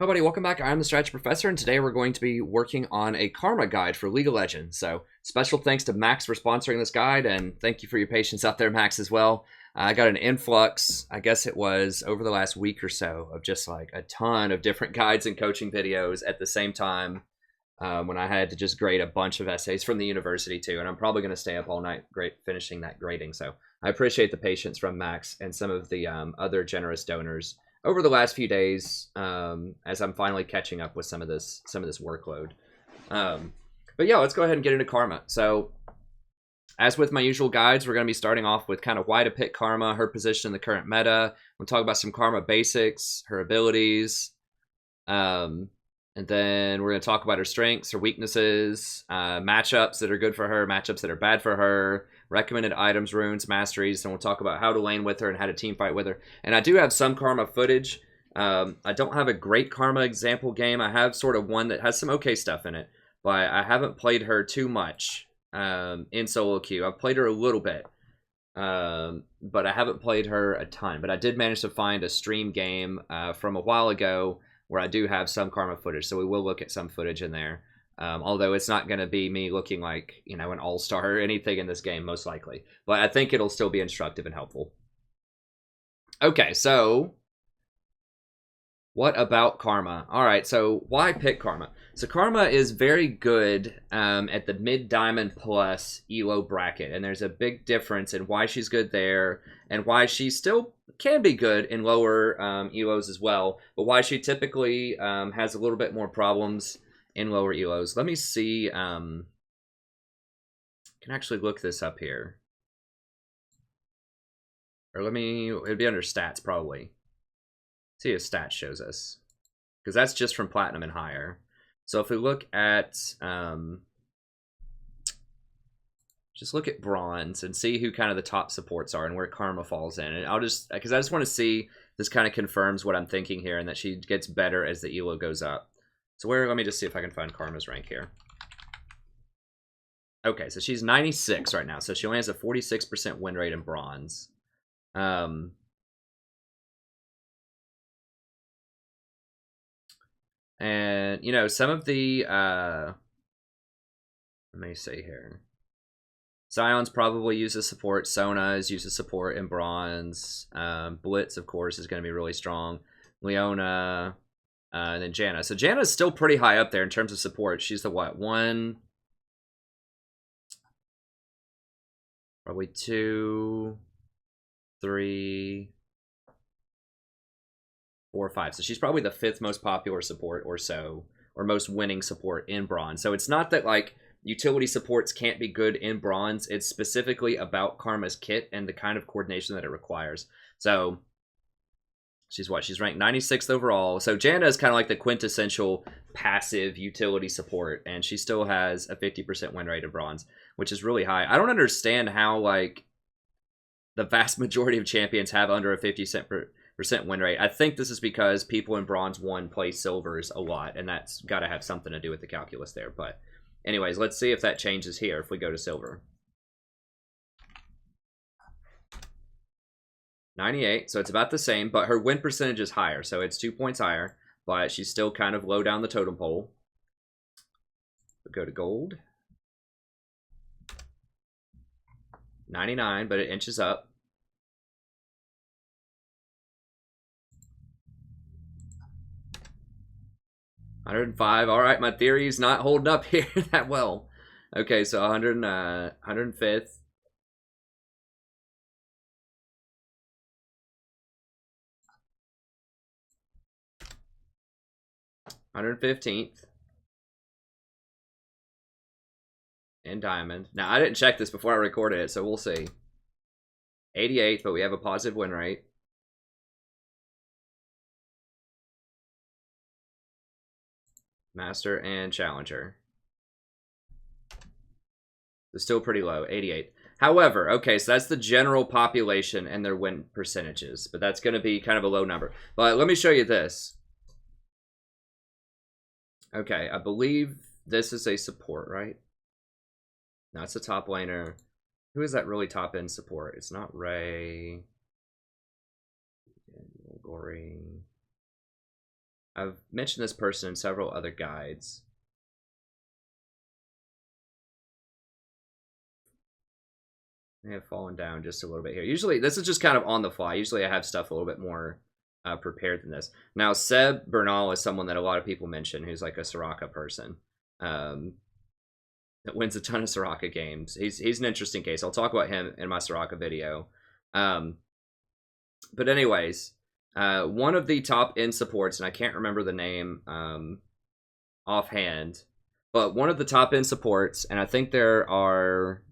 Hi, buddy. Welcome back. I'm the Strategy Professor, and today we're going to be working on a karma guide for League of Legends. So, special thanks to Max for sponsoring this guide, and thank you for your patience out there, Max, as well. I got an influx, I guess it was over the last week or so, of just like a ton of different guides and coaching videos at the same time when I had to just grade a bunch of essays from the university, too. And I'm probably going to stay up all night finishing that grading. So, I appreciate the patience from Max and some of the other generous donors over the last few days as I'm finally catching up with some of this workload. But yeah, let's go ahead and get into karma. So as with my usual guides, we're going to be starting off with kind of why to pick karma, her position in the current meta. We'll talk about some karma basics, her abilities, and then we're going to talk about her strengths, her weaknesses, matchups that are good for her, matchups that are bad for her, recommended items, runes, masteries, and we'll talk about how to lane with her and how to team fight with her. And I do have some karma footage. I don't have a great karma example game. I have sort of one that has some okay stuff in it, but I haven't played her too much in solo queue. I've played her a little bit, but I haven't played her a ton. But I did manage to find a stream game from a while ago where I do have some karma footage, so we will look at some footage in there. Although it's not going to be me looking like, you know, an all-star or anything in this game, most likely. But I think it'll still be instructive and helpful. Okay, so what about karma? All right, so why pick karma? So karma is very good at the mid-diamond plus elo bracket, and there's a big difference in why she's good there and why she still can be good in lower elos as well, but why she typically has a little bit more problems in lower elos. Let me see. Can actually look this up here. Or it'd be under stats probably. See if stats shows us. Because that's just from platinum and higher. So if we look at, just look at bronze and see who kind of the top supports are and where karma falls in. And because I just want to see this kind of confirms what I'm thinking here and that she gets better as the elo goes up. So let me just see if I can find karma's rank here. Okay, so she's 96 right now. So she only has a 46% win rate in bronze. And, you know, some of the, let me see here. Zion's probably uses support. Sona's uses support in bronze. Blitz, of course, is going to be really strong. Leona, and then Janna. So Janna's still pretty high up there in terms of support. She's the what? One, probably 2, 3, 4, 5. So she's probably the 5th most popular support or so, or most winning support in bronze. So it's not that like utility supports can't be good in bronze. It's specifically about Karma's kit and the kind of coordination that it requires. So she's what? She's ranked 96th overall. So Janna is kind of like the quintessential passive utility support, and she still has a 50% win rate in bronze, which is really high. I don't understand how like the vast majority of champions have under a 50% win rate. I think this is because people in bronze 1 play silvers a lot, and that's got to have something to do with the calculus there. But anyways, let's see if that changes here if we go to silver. 98, so it's about the same, but her win percentage is higher, so it's 2 points higher, but she's still kind of low down the totem pole. We'll go to gold. 99, but it inches up. 105. All right, my theory's not holding up here that well. Okay, so 105th. 115th. And diamond. Now, I didn't check this before I recorded it, so we'll see. 88th, but we have a positive win rate. Master and Challenger. It's still pretty low, 88. However, okay, so that's the general population and their win percentages, but that's going to be kind of a low number. But let me show you this. Okay, I believe this is a support, right? No, it's a top laner. Who is that really top end support? It's not Ray. Gory. I've mentioned this person in several other guides. I have fallen down just a little bit here. Usually, this is just kind of on the fly. Usually I have stuff a little bit more prepared than this. Now, Seb Bernal is someone that a lot of people mention who's like a Soraka person. That wins a ton of Soraka games. He's an interesting case. I'll talk about him in my Soraka video. But anyways, one of the top end supports, and I can't remember the name offhand, but one of the top end supports, and I think there are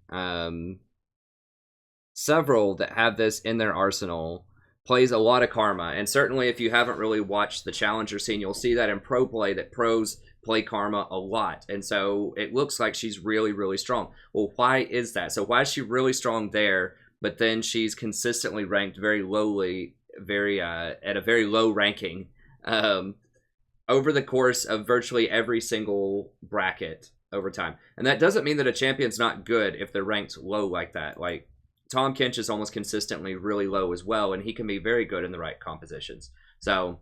several that have this in their arsenal, plays a lot of Karma. And certainly if you haven't really watched the Challenger scene, you'll see that in pro play that pros play Karma a lot. And so it looks like she's really, really strong. Well, why is that? So why is she really strong there, but then she's consistently ranked very lowly, at a very low ranking over the course of virtually every single bracket over time? And that doesn't mean that a champion's not good if they're ranked low like that. Like, Tom Kinch is almost consistently really low as well, and he can be very good in the right compositions. So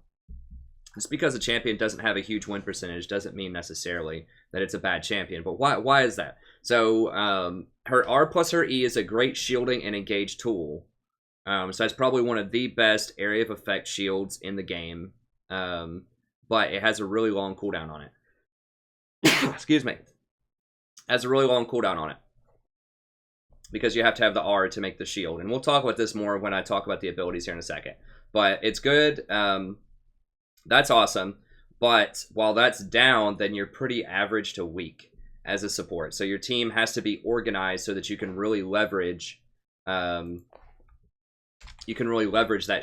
just because a champion doesn't have a huge win percentage doesn't mean necessarily that it's a bad champion. But why is that? So her R plus her E is a great shielding and engage tool. So that's probably one of the best area of effect shields in the game. But it has a really long cooldown on it. Excuse me. Has a really long cooldown on it, because you have to have the R to make the shield. And we'll talk about this more when I talk about the abilities here in a second. But it's good. That's awesome. But while that's down, then you're pretty average to weak as a support. So your team has to be organized so that you can really leverage that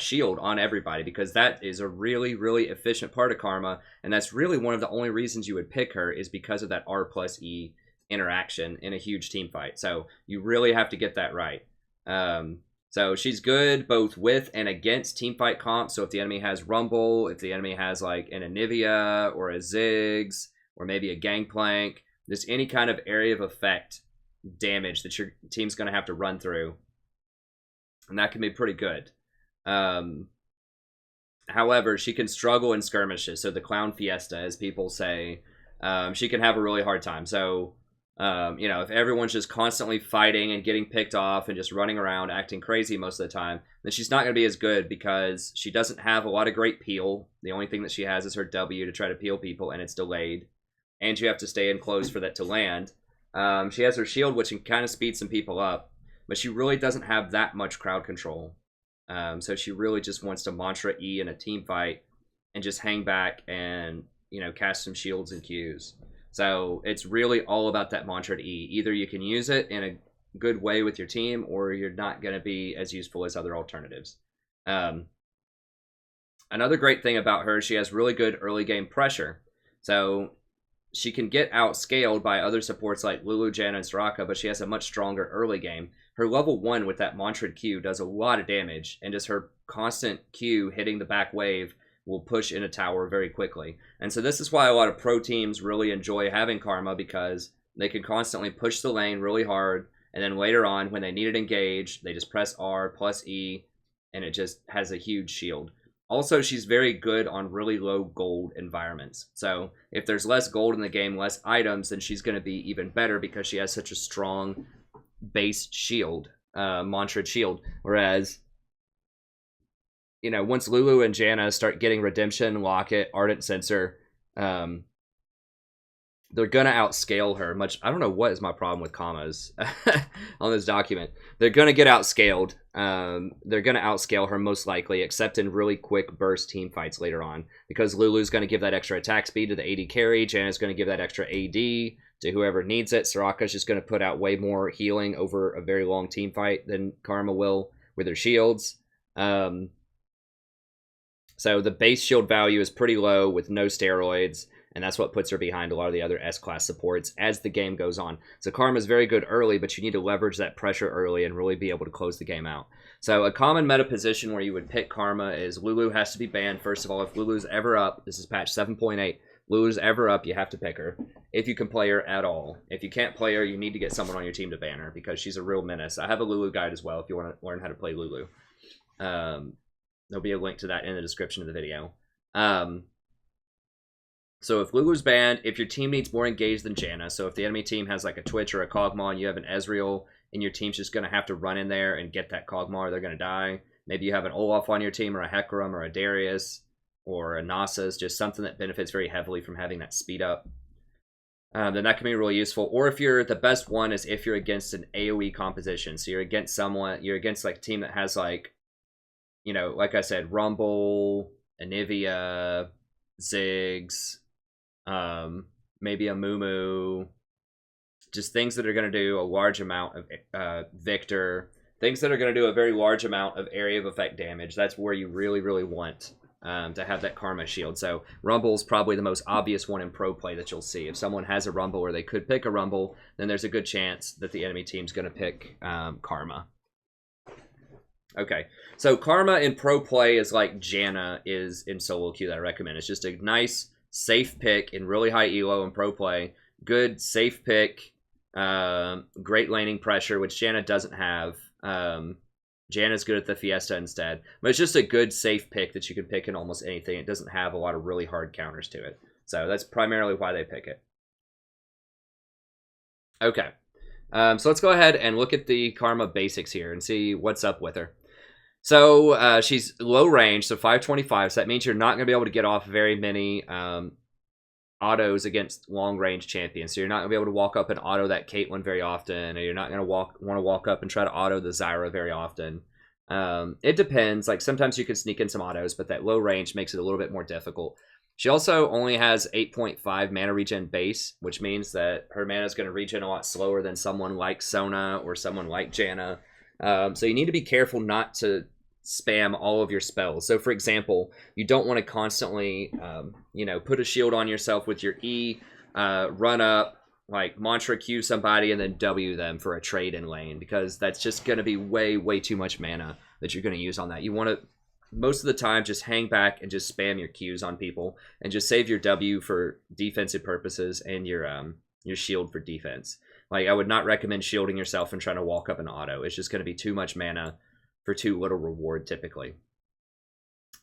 shield on everybody, because that is a really, really efficient part of Karma. And that's really one of the only reasons you would pick her, is because of that R plus E interaction in a huge team fight. So you really have to get that right. So she's good both with and against team fight comps. So if the enemy has Rumble, if the enemy has like an Anivia or a Ziggs or maybe a Gangplank, there's any kind of area of effect damage that your team's going to have to run through, and that can be pretty good. However, she can struggle in skirmishes. So the Clown Fiesta, as people say, she can have a really hard time. So if everyone's just constantly fighting and getting picked off and just running around acting crazy most of the time, then she's not going to be as good, because she doesn't have a lot of great peel. The only thing that she has is her W to try to peel people, and it's delayed. And you have to stay in close for that to land. She has her shield, which can kind of speed some people up, but she really doesn't have that much crowd control. So she really just wants to Mantra E in a team fight and just hang back and, cast some shields and Qs. So it's really all about that Mantra E. Either you can use it in a good way with your team, or you're not going to be as useful as other alternatives. Another great thing about her, she has really good early game pressure. So she can get outscaled by other supports like Lulu, Janna, and Soraka, but she has a much stronger early game. Her level 1 with that Mantra Q does a lot of damage, and just her constant Q hitting the back wave will push in a tower very quickly. And so this is why a lot of pro teams really enjoy having Karma, because they can constantly push the lane really hard, and then later on, when they need it engaged, they just press R plus E, and it just has a huge shield. Also, she's very good on really low gold environments. So if there's less gold in the game, less items, then she's going to be even better, because she has such a strong base shield, mantra shield. Whereas, once Lulu and Janna start getting Redemption, Locket, Ardent Sensor, they're going to outscale her much. I don't know what is my problem with commas on this document. They're going to get outscaled. They're going to outscale her most likely, except in really quick burst team fights later on, because Lulu's going to give that extra attack speed to the AD carry. Janna's going to give that extra AD to whoever needs it. Soraka's just going to put out way more healing over a very long team fight than Karma will with her shields. So the base shield value is pretty low with no steroids, and that's what puts her behind a lot of the other S-class supports as the game goes on. So Karma's very good early, but you need to leverage that pressure early and really be able to close the game out. So a common meta position where you would pick Karma is Lulu has to be banned. First of all, if Lulu's ever up, this is patch 7.8, Lulu's ever up, you have to pick her if you can play her at all. If you can't play her, you need to get someone on your team to ban her, because she's a real menace. I have a Lulu guide as well if you want to learn how to play Lulu. There'll be a link to that in the description of the video. So if Lulu's banned, if your team needs more engaged than Janna, so if the enemy team has like a Twitch or a Kog'Maw and you have an Ezreal and your team's just going to have to run in there and get that Kog'Maw or they're going to die. Maybe you have an Olaf on your team or a Hecarim or a Darius or a Nasus, just something that benefits very heavily from having that speed up. Then that can be really useful. Or if you're the best one is if you're against an AoE composition. So you're against someone, you're against like a team that has like, you know, like I said, Rumble, Anivia, Ziggs, maybe a Mumu, just things that are going to do a large amount of Victor, things that are going to do a very large amount of area of effect damage. That's where you really, really want to have that Karma shield. So Rumble's probably the most obvious one in pro play that you'll see. If someone has a Rumble or they could pick a Rumble, then there's a good chance that the enemy team's going to pick Karma. Okay, so Karma in pro play is like Janna is in solo queue that I recommend. It's just a nice, safe pick in really high elo in pro play. Good, safe pick. Great laning pressure, which Janna doesn't have. Janna's good at the Fiesta instead. But it's just a good, safe pick that you can pick in almost anything. It doesn't have a lot of really hard counters to it. So that's primarily why they pick it. Okay. So let's go ahead and look at the Karma basics here and see what's up with her. So she's low range, so 525. So that means you're not going to be able to get off very many autos against long range champions. So you're not going to be able to walk up and auto that Caitlyn very often, or you're not going to want to walk up and try to auto the Zyra very often. It depends. Like sometimes you can sneak in some autos, but that low range makes it a little bit more difficult. She also only has 8.5 mana regen base, which means that her mana is going to regen a lot slower than someone like Sona or someone like Janna. So you need to be careful not to spam all of your spells. So for example, you don't want to constantly, put a shield on yourself with your E, run up, like mantra Q somebody and then W them for a trade in lane, because that's just going to be way too much mana that you're going to use on that. You want to, most of the time, just hang back and just spam your Qs on people and just save your W for defensive purposes and your shield for defense. Like, I would not recommend shielding yourself and trying to walk up an auto. It's just going to be too much mana for too little reward, typically.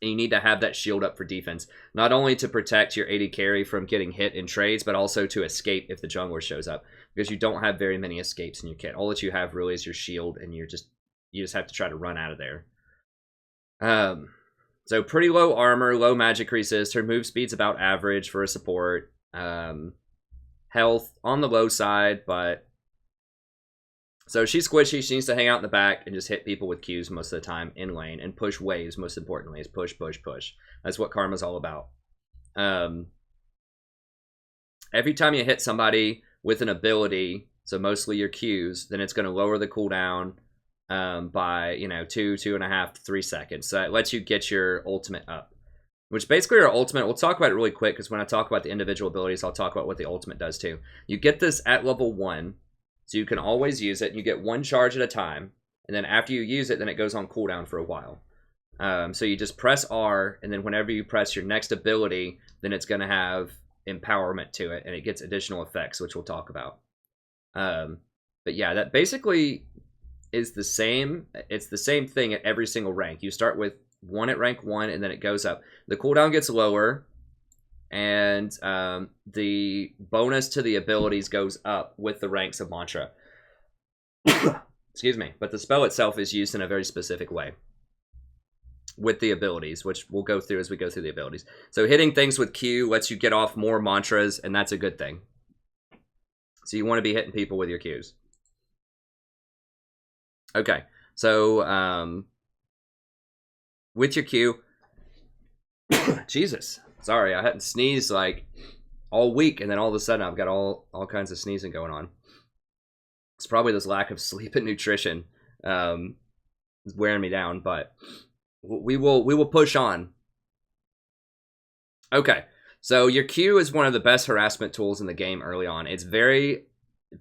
And you need to have that shield up for defense, not only to protect your AD carry from getting hit in trades, but also to escape if the jungler shows up, because you don't have very many escapes in your kit. All that you have really is your shield, and you just have to try to run out of there. So pretty low armor, low magic resist. Her move speed's about average for a support. Health on the low side, but so she's squishy. She needs to hang out in the back and just hit people with Qs most of the time in lane and push waves. Most importantly, is push. That's what Karma's all about. Every time you hit somebody with an ability, so mostly your Qs, then it's going to lower the cooldown by 2.5 to 3 seconds. So that lets you get your ultimate up, which basically our ultimate, we'll talk about it really quick, because when I talk about the individual abilities, I'll talk about what the ultimate does too. You get this at level 1, so you can always use it. You get one charge at a time, and then after you use it, then it goes on cooldown for a while. So you just press R, and then whenever you press your next ability, then it's going to have empowerment to it, and it gets additional effects, which we'll talk about. But yeah, that basically is the same. It's the same thing at every single rank. You start with 1 at rank 1, and then it goes up. The cooldown gets lower, and the bonus to the abilities goes up with the ranks of mantra. Excuse me. But the spell itself is used in a very specific way with the abilities, which we'll go through as we go through the abilities. So hitting things with Q lets you get off more mantras, and that's a good thing. So you want to be hitting people with your Qs. Okay, so with your Q, Jesus, sorry, I hadn't sneezed like all week, and then all of a sudden I've got all kinds of sneezing going on. It's probably this lack of sleep and nutrition is wearing me down, but we will push on. Okay, so your Q is one of the best harassment tools in the game early on. It's very,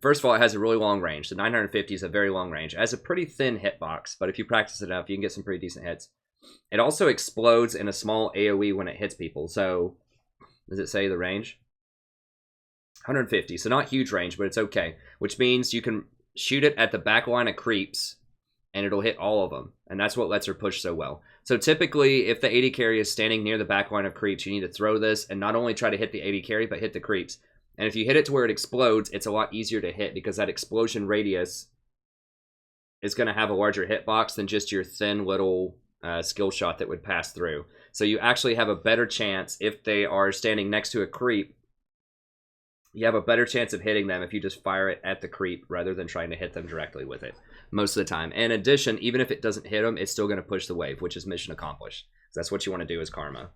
first of all, it has a really long range. The 950 is a very long range. It has a pretty thin hitbox, but if you practice it enough, you can get some pretty decent hits. It also explodes in a small AoE when it hits people. So, does it say the range? 150, so not huge range, but it's okay. Which means you can shoot it at the back line of creeps, and it'll hit all of them. And that's what lets her push so well. So typically, if the AD carry is standing near the back line of creeps, you need to throw this and not only try to hit the AD carry, but hit the creeps. And if you hit it to where it explodes, it's a lot easier to hit because that explosion radius is going to have a larger hitbox than just your thin little skill shot that would pass through. So you actually have a better chance if they are standing next to a creep. You have a better chance of hitting them if you just fire it at the creep rather than trying to hit them directly with it most of the time. In addition, even if it doesn't hit them, it's still going to push the wave, which is mission accomplished. So that's what you want to do as Karma.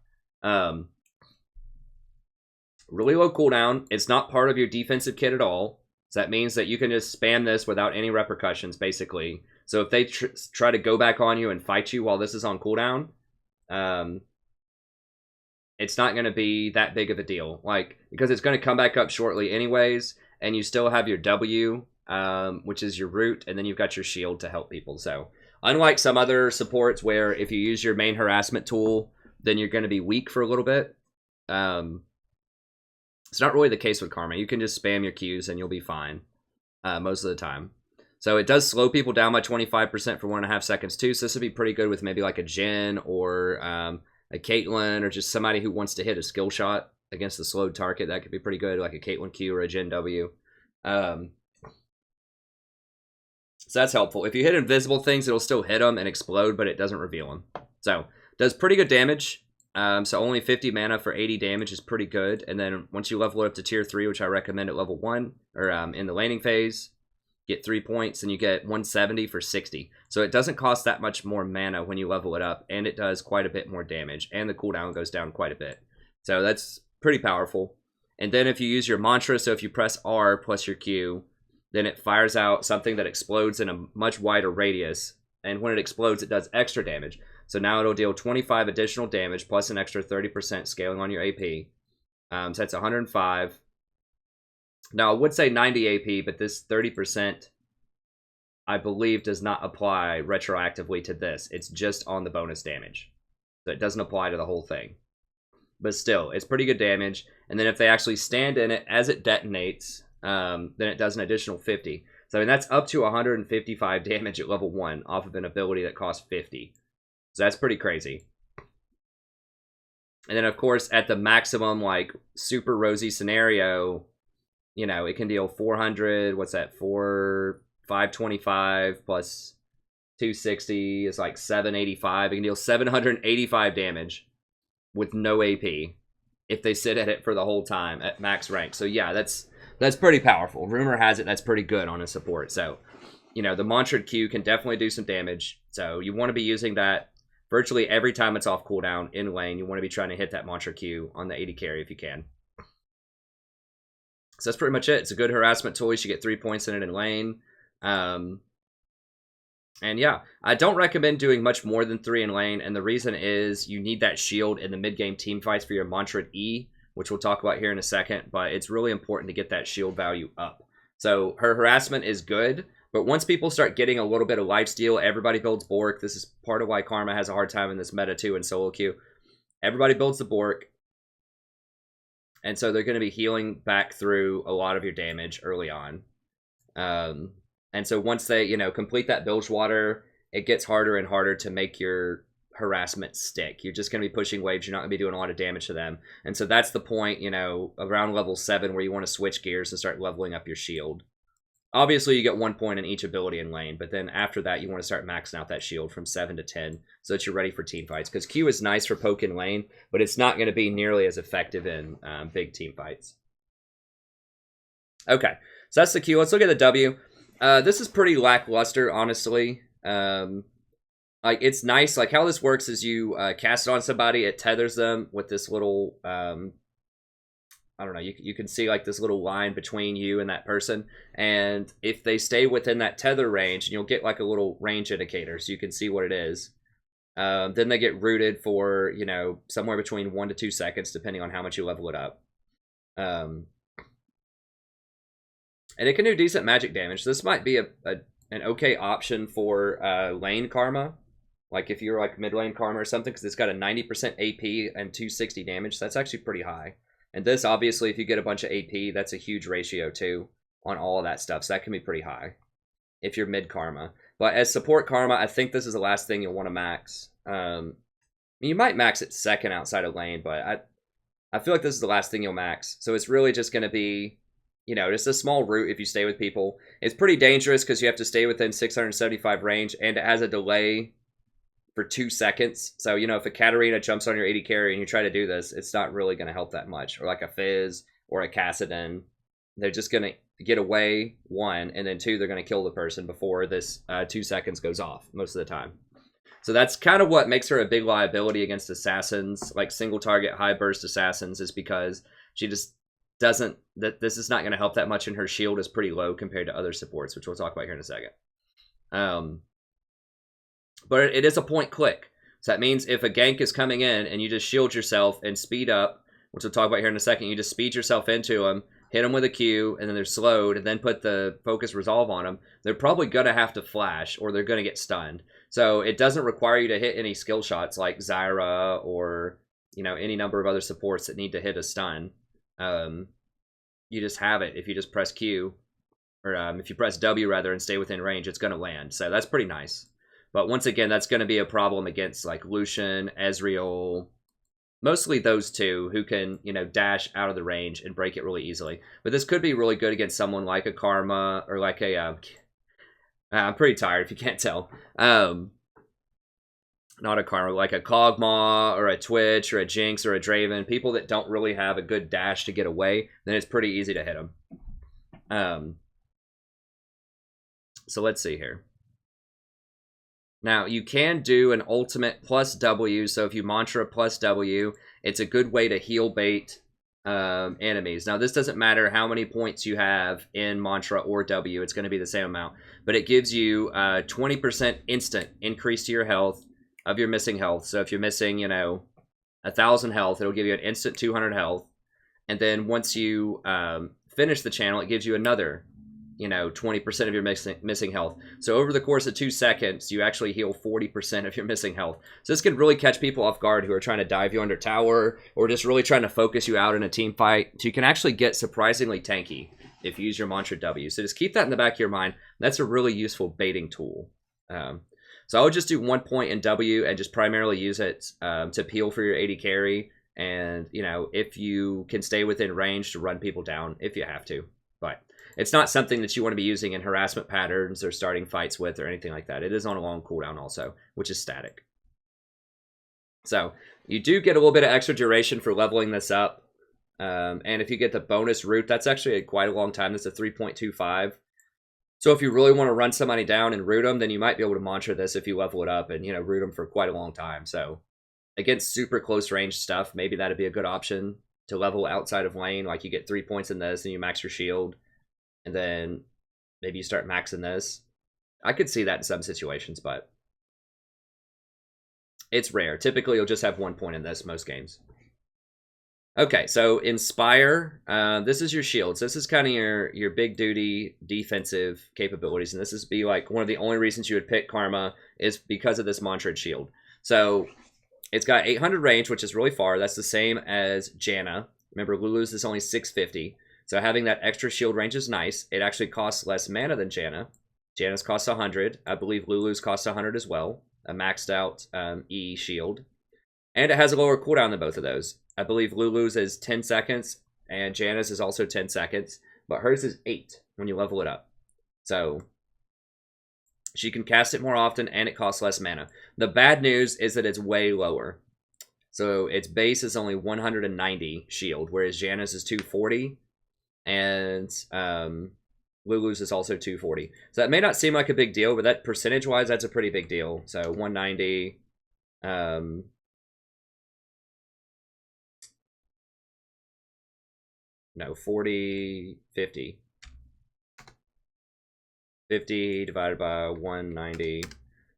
Really low cooldown. It's not part of your defensive kit at all. So that means that you can just spam this without any repercussions, basically. So if they try to go back on you and fight you while this is on cooldown, it's not going to be that big of a deal. Like, because it's going to come back up shortly anyways, and you still have your W, which is your root, and then you've got your shield to help people. So unlike some other supports where if you use your main harassment tool, then you're going to be weak for a little bit. It's not really the case with Karma. You can just spam your Qs and you'll be fine most of the time. So it does slow people down by 25% for 1.5 seconds too. So this would be pretty good with maybe like a Jhin or a Caitlyn or just somebody who wants to hit a skill shot against the slowed target. That could be pretty good, like a Caitlyn Q or a Jhin W. So that's helpful. If you hit invisible things, it'll still hit them and explode, but it doesn't reveal them. So does pretty good damage. So only 50 mana for 80 damage is pretty good. And then once you level it up to tier 3, which I recommend at level 1, or in the laning phase, get 3 points, and you get 170 for 60. So it doesn't cost that much more mana when you level it up, and it does quite a bit more damage, and the cooldown goes down quite a bit. So that's pretty powerful. And then if you use your mantra, so if you press R plus your Q, then it fires out something that explodes in a much wider radius, and when it explodes, it does extra damage. So now it'll deal 25 additional damage plus an extra 30% scaling on your AP. So that's 105. Now, I would say 90 AP, but this 30%, I believe, does not apply retroactively to this. It's just on the bonus damage. So it doesn't apply to the whole thing. But still, it's pretty good damage. And then if they actually stand in it as it detonates, then it does an additional 50. So I mean, that's up to 155 damage at level 1 off of an ability that costs 50. So that's pretty crazy. And then, of course, at the maximum, like, super rosy scenario, you know, it can deal 400, what's that, 525 plus 260 is like 785. It can deal 785 damage with no AP if they sit at it for the whole time at max rank. So yeah, that's pretty powerful. Rumor has it that's pretty good on a support. So, you know, the Mantra Q can definitely do some damage. So you want to be using that virtually every time it's off cooldown in lane. You want to be trying to hit that Mantra Q on the AD carry if you can. So that's pretty much it. It's a good harassment tool. You should get 3 points in it in lane. And yeah, I don't recommend doing much more than 3 in lane. And the reason is you need that shield in the mid-game team fights for your Mantra E, which we'll talk about here in a second. But it's really important to get that shield value up. So her harassment is good. But once people start getting a little bit of lifesteal, everybody builds Bork. This is part of why Karma has a hard time in this meta too in solo queue. Everybody builds the Bork. And so they're going to be healing back through a lot of your damage early on. And so once they, you know, complete that bilge water, it gets harder and harder to make your harassment stick. You're just going to be pushing waves. You're not going to be doing a lot of damage to them. And so that's the point, you know, around level 7 where you want to switch gears and start leveling up your shield. Obviously, you get 1 point in each ability in lane, but then after that, you want to start maxing out that shield from 7 to 10 so that you're ready for team fights. Because Q is nice for poke in lane, but it's not going to be nearly as effective in big team fights. Okay, so that's the Q. Let's look at the W. This is pretty lackluster, honestly. Like, it's nice. Like, how this works is you cast it on somebody, it tethers them with this little... I don't know, you can see like this little line between you and that person. And if they stay within that tether range, and you'll get like a little range indicator so you can see what it is. Then they get rooted for, you know, somewhere between 1 to 2 seconds, depending on how much you level it up. And it can do decent magic damage. This might be an okay option for lane Karma. Like if you're like mid lane Karma or something, because it's got a 90% AP and 260 damage. So that's actually pretty high. And this, obviously, if you get a bunch of AP, that's a huge ratio, too, on all of that stuff. So that can be pretty high if you're mid-Karma. But as support Karma, I think this is the last thing you'll want to max. You might max it second outside of Lane, but I feel like this is the last thing you'll max. So it's really just going to be, you know, just a small route if you stay with people. It's pretty dangerous because you have to stay within 675 range, and it has a delay for 2 seconds. So, you know, if a Katarina jumps on your 80 carry and you try to do this, it's not really going to help that much. Or like a Fizz or a Kassadin. They're just going to get away, 1, and then 2, they're going to kill the person before this 2 seconds goes off most of the time. So that's kind of what makes her a big liability against assassins, like single target high burst assassins, is because she just doesn't, this is not going to help that much, and her shield is pretty low compared to other supports, which we'll talk about here in a second. But it is a point click. So that means if a gank is coming in and you just shield yourself and speed up, which we'll talk about here in a second, you just speed yourself into them, hit them with a Q, and then they're slowed, and then put the focus resolve on them, they're probably going to have to flash, or they're going to get stunned. So it doesn't require you to hit any skill shots like Zyra or, you know, any number of other supports that need to hit a stun. You just have it. If you just press Q, or if you press W rather and stay within range, it's going to land. So that's pretty nice. But once again, that's going to be a problem against like Lucian, Ezreal, mostly those two who can, you know, dash out of the range and break it really easily. But this could be really good against someone like a Karma or like a... I'm pretty tired if you can't tell. Not a Karma, like a Kog'Maw or a Twitch or a Jinx or a Draven. People that don't really have a good dash to get away, then it's pretty easy to hit them. So let's see here. Now, you can do an ultimate plus W, so if you mantra plus W, it's a good way to heal bait enemies. Now, this doesn't matter how many points you have in mantra or W, it's going to be the same amount, but it gives you 20% instant increase to your health of your missing health. So if you're missing, you know, 1,000 health, it'll give you an instant 200 health, and then once you finish the channel, it gives you another, you know, 20% of your missing health. So over the course of 2 seconds, you actually heal 40% of your missing health. So this can really catch people off guard who are trying to dive you under tower or just really trying to focus you out in a team fight. So you can actually get surprisingly tanky if you use your mantra W. So just keep that in the back of your mind. That's a really useful baiting tool. So I would just do 1 point in W and just primarily use it to peel for your 80 carry. And, you know, if you can stay within range, to run people down if you have to. But it's not something that you want to be using in harassment patterns or starting fights with or anything like that. It is on a long cooldown also, which is static. So you do get a little bit of extra duration for leveling this up. And if you get the bonus route, that's actually quite a long time. That's a 3.25. So if you really want to run somebody down and root them, then you might be able to mantra this if you level it up and, you know, root them for quite a long time. So against super close range stuff, maybe that'd be a good option to level outside of lane. Like you get 3 points in this and you max your shield. And then maybe you start maxing this. I could see that in some situations, but it's rare. Typically, you'll just have 1 point in this most games. Okay, so Inspire. This is your shields. This is kind of your big duty defensive capabilities. And this is be like one of the only reasons you would pick Karma is because of this mantra shield. So it's got 800 range, which is really far. That's the same as Janna. Remember, Lulu's is only 650. So having that extra shield range is nice. It actually costs less mana than Janna. Janna's costs 100. I believe Lulu's costs 100 as well. A maxed out E shield. And it has a lower cooldown than both of those. I believe Lulu's is 10 seconds and Janna's is also 10 seconds. But hers is 8 when you level it up. So she can cast it more often and it costs less mana. The bad news is that it's way lower. So its base is only 190 shield, whereas Janna's is 240. And Lulu's is also 240. So that may not seem like a big deal, but that percentage-wise, that's a pretty big deal. So 190. No, 40, 50. 50 divided by 190.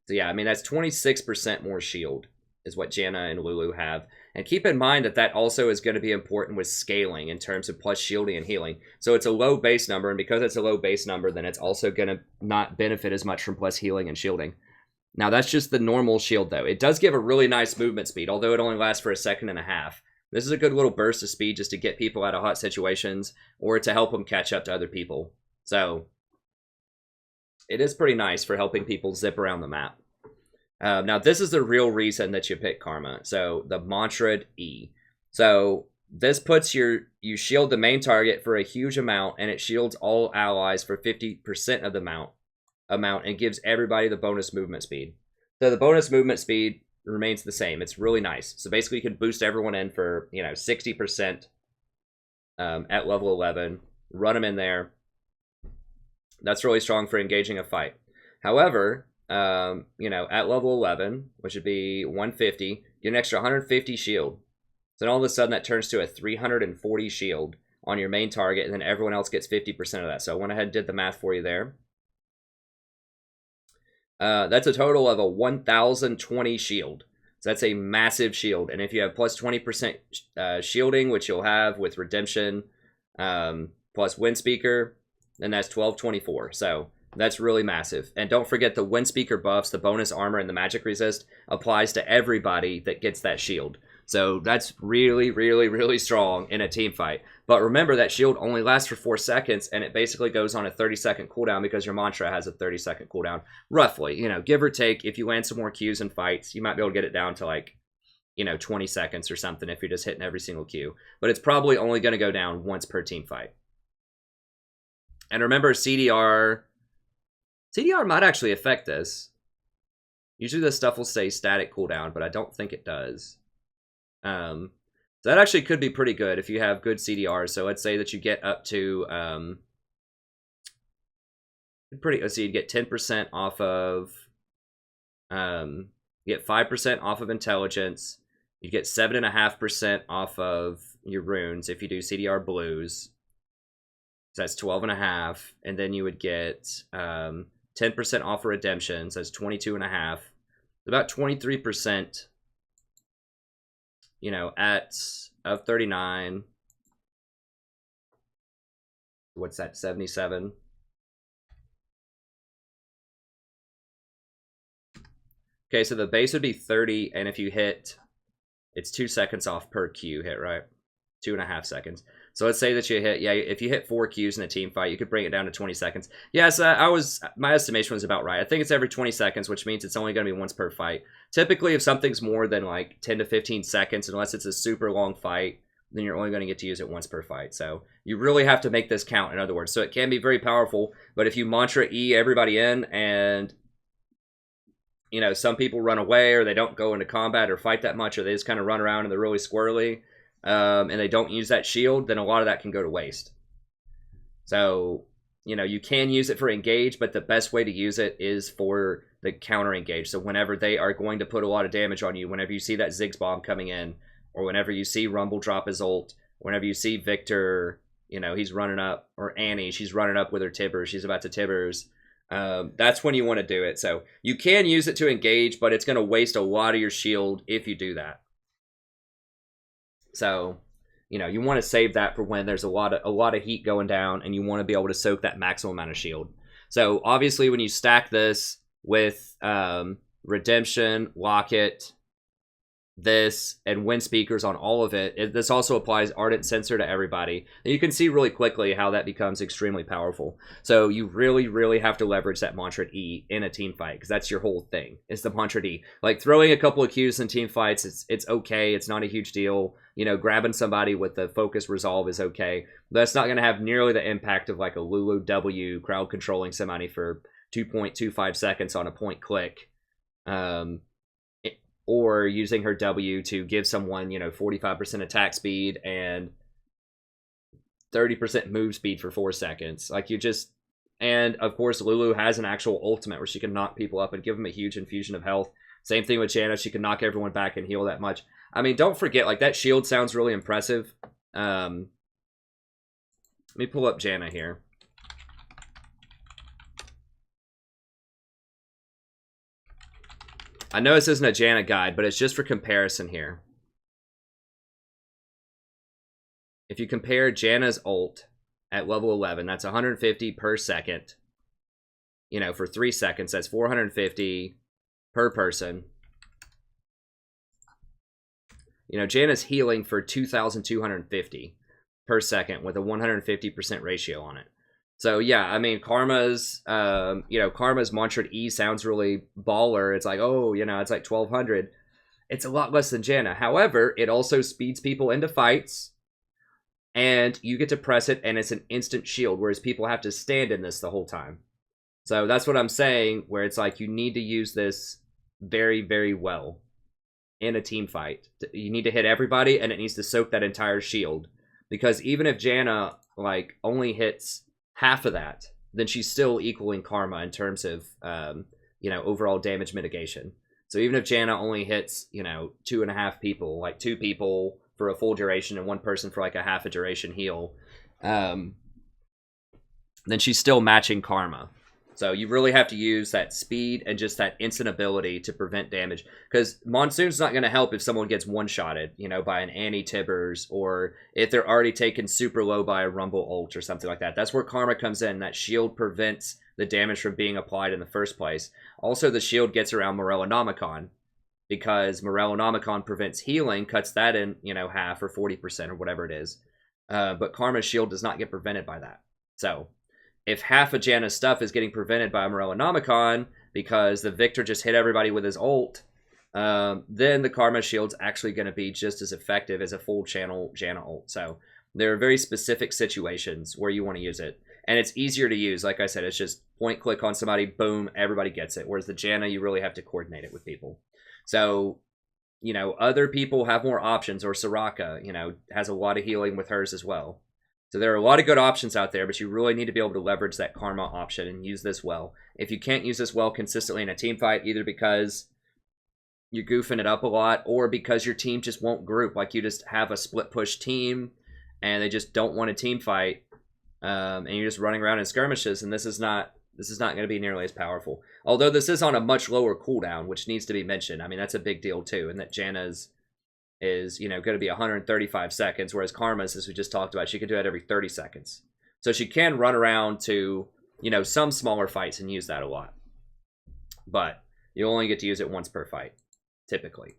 So yeah, I mean, that's 26% more shield is what Janna and Lulu have. And keep in mind that that also is going to be important with scaling in terms of plus shielding and healing. So it's a low base number, and because it's a low base number, then it's also going to not benefit as much from plus healing and shielding. Now, that's just the normal shield, though. It does give a really nice movement speed, although it only lasts for 1.5 seconds. This is a good little burst of speed just to get people out of hot situations or to help them catch up to other people. So it is pretty nice for helping people zip around the map. Now, this is the real reason that you pick Karma. So, the Mantra E. So, this puts you shield the main target for a huge amount, and it shields all allies for 50% of the amount, and gives everybody the bonus movement speed. So, the bonus movement speed remains the same. It's really nice. So, basically, you can boost everyone in for, 60% at level 11. Run them in there. That's really strong for engaging a fight. However, at level 11, which would be 150, you get an extra 150 shield. So then all of a sudden that turns to a 340 shield on your main target, and then everyone else gets 50% of that. So I went ahead and did the math for you there. That's a total of a 1,020 shield. So that's a massive shield. And if you have plus 20% shielding, which you'll have with Redemption plus Wind Speaker, then that's 1224. So that's really massive. And don't forget the Wind Speaker buffs, the bonus armor, and the magic resist applies to everybody that gets that shield. So that's really, really, really strong in a team fight. But remember, that shield only lasts for 4 seconds, and it basically goes on a 30-second cooldown because your mantra has a 30-second cooldown, roughly. Give or take. If you land some more Qs in fights, you might be able to get it down to like, 20 seconds or something if you're just hitting every single Q. But it's probably only going to go down once per team fight. And remember, CDR might actually affect this. Usually this stuff will stay static cooldown, but I don't think it does. So that actually could be pretty good if you have good CDRs. So let's say that you get up to let's see, you get 10% off of you get 5% off of intelligence. You get 7.5% off of your runes if you do CDR blues. So that's 12.5, and then you would get 10% off of redemption. So that's 22.5. About 23%. Of 39. What's that? 77. Okay, so the base would be 30, and if you hit, it's 2 seconds off per Q hit, right? 2.5 seconds. So let's say that you hit, if you hit 4 Qs in a team fight, you could bring it down to 20 seconds. Yes, my estimation was about right. I think it's every 20 seconds, which means it's only going to be once per fight. Typically, if something's more than like 10 to 15 seconds, unless it's a super long fight, then you're only going to get to use it once per fight. So you really have to make this count, in other words. So it can be very powerful, but if you mantra E everybody in and, some people run away or they don't go into combat or fight that much, or they just kind of run around and they're really squirrely, and they don't use that shield, then a lot of that can go to waste. So, you can use it for engage, but the best way to use it is for the counter engage. So whenever they are going to put a lot of damage on you, whenever you see that Ziggs bomb coming in, or whenever you see Rumble drop his ult, whenever you see Victor, he's running up, or Annie, she's running up with her Tibbers, she's about to Tibbers, that's when you want to do it. So you can use it to engage, but it's going to waste a lot of your shield if you do that. So, you want to save that for when there's a lot of heat going down, and you want to be able to soak that maximum amount of shield. So obviously, when you stack this with Redemption, Locket, this, and Wind Speakers on all of it, this also applies Ardent Sensor to everybody. And you can see really quickly how that becomes extremely powerful. So you really, really have to leverage that Mantra E in a team fight, because that's your whole thing. It's the Mantra E. Like throwing a couple of Qs in team fights, it's okay. It's not a huge deal. Grabbing somebody with the focus resolve is okay. But it's not going to have nearly the impact of like a Lulu W crowd controlling somebody for 2.25 seconds on a point click. Or using her W to give someone, 45% attack speed and 30% move speed for 4 seconds. And of course, Lulu has an actual ultimate where she can knock people up and give them a huge infusion of health. Same thing with Janna. She can knock everyone back and heal that much. I mean, don't forget, like, that shield sounds really impressive. Let me pull up Janna here. I know this isn't a Janna guide, but it's just for comparison here. If you compare Janna's ult at level 11, that's 150 per second. For 3 seconds, that's 450 per person. Janna's healing for 2,250 per second with a 150% ratio on it. So yeah, I mean, Karma's, Karma's Mantra E sounds really baller. It's like, oh, it's like 1200. It's a lot less than Janna. However, it also speeds people into fights, and you get to press it, and it's an instant shield, whereas people have to stand in this the whole time. So that's what I'm saying, where it's like you need to use this very, very well in a team fight. You need to hit everybody, and it needs to soak that entire shield. Because even if Janna, like, only hits half of that, then she's still equaling Karma in terms of, overall damage mitigation. So even if Janna only hits, 2.5 people, like 2 people for a full duration and 1 person for like a half a duration heal, then she's still matching Karma. So you really have to use that speed and just that instant ability to prevent damage. Because Monsoon's not going to help if someone gets one-shotted, by an Annie Tibbers, or if they're already taken super low by a Rumble ult or something like that. That's where Karma comes in. That shield prevents the damage from being applied in the first place. Also, the shield gets around Morellonomicon, because Morellonomicon prevents healing, cuts that in, half or 40% or whatever it is. But Karma's shield does not get prevented by that. So if half of Janna's stuff is getting prevented by Morellonomicon because the Victor just hit everybody with his ult, then the Karma shield's actually going to be just as effective as a full channel Janna ult. So there are very specific situations where you want to use it. And it's easier to use. Like I said, it's just point click on somebody, boom, everybody gets it. Whereas the Janna, you really have to coordinate it with people. So, other people have more options, or Soraka, has a lot of healing with hers as well. So there are a lot of good options out there, but you really need to be able to leverage that Karma option and use this well. If you can't use this well consistently in a team fight, either because you're goofing it up a lot, or because your team just won't group, like you just have a split push team and they just don't want a team fight, and you're just running around in skirmishes, and this is not going to be nearly as powerful. Although this is on a much lower cooldown, which needs to be mentioned. I mean, that's a big deal too, and that Janna's is, going to be 135 seconds, whereas Karma's, as we just talked about, she can do that every 30 seconds. So she can run around to, some smaller fights and use that a lot. But you only get to use it once per fight, typically.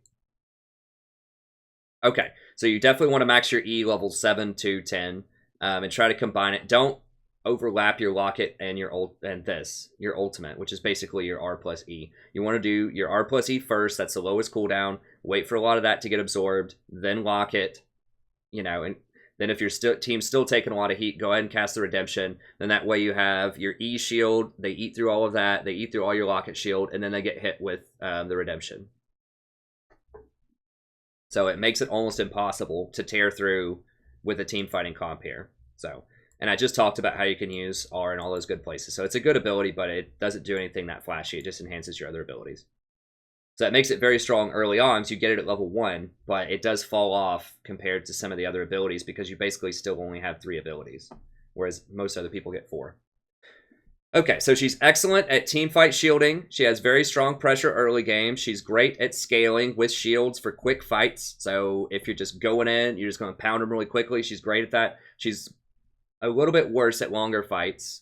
Okay, so you definitely want to max your E level 7 to 10, and try to combine it. Don't overlap your locket and your ultimate, which is basically your R plus E. You want to do your R plus E first. That's the lowest cooldown. Wait for a lot of that to get absorbed, then lock it, and then if your team's still taking a lot of heat, go ahead and cast the Redemption. Then that way you have your E shield. They eat through all of that. They eat through all your locket shield, and then they get hit with the Redemption. So it makes it almost impossible to tear through with a team fighting comp here. So, and I just talked about how you can use R in all those good places. So it's a good ability, but it doesn't do anything that flashy. It just enhances your other abilities. So that makes it very strong early on, so you get it at level 1, but it does fall off compared to some of the other abilities because you basically still only have 3 abilities, whereas most other people get 4. Okay, so she's excellent at teamfight shielding. She has very strong pressure early game. She's great at scaling with shields for quick fights. So if you're just going in, you're just going to pound them really quickly. She's great at that. She's a little bit worse at longer fights.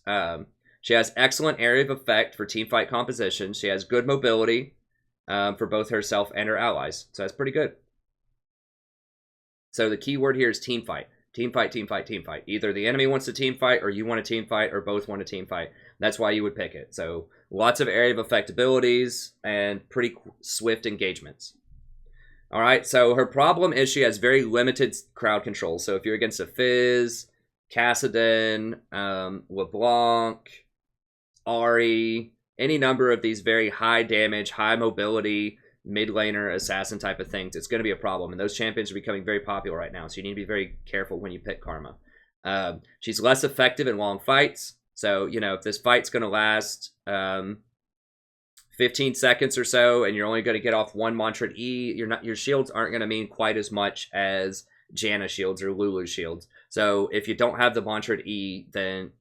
She has excellent area of effect for teamfight composition. She has good mobility for both herself and her allies. So that's pretty good. So the key word here is team fight. Team fight, team fight, team fight. Either the enemy wants a team fight, or you want a team fight, or both want a team fight. That's why you would pick it. So lots of area of effect abilities and pretty swift engagements. All right, so her problem is she has very limited crowd control. So if you're against a Fizz, Kassadin, LeBlanc, Ahri, any number of these very high damage, high mobility, mid laner, assassin type of things, it's going to be a problem. And those champions are becoming very popular right now. So you need to be very careful when you pick Karma. She's less effective in long fights. So, if this fight's going to last 15 seconds or so, and you're only going to get off 1 mantra E, your shields aren't going to mean quite as much as Janna shields or Lulu shields. So if you don't have the mantra E, then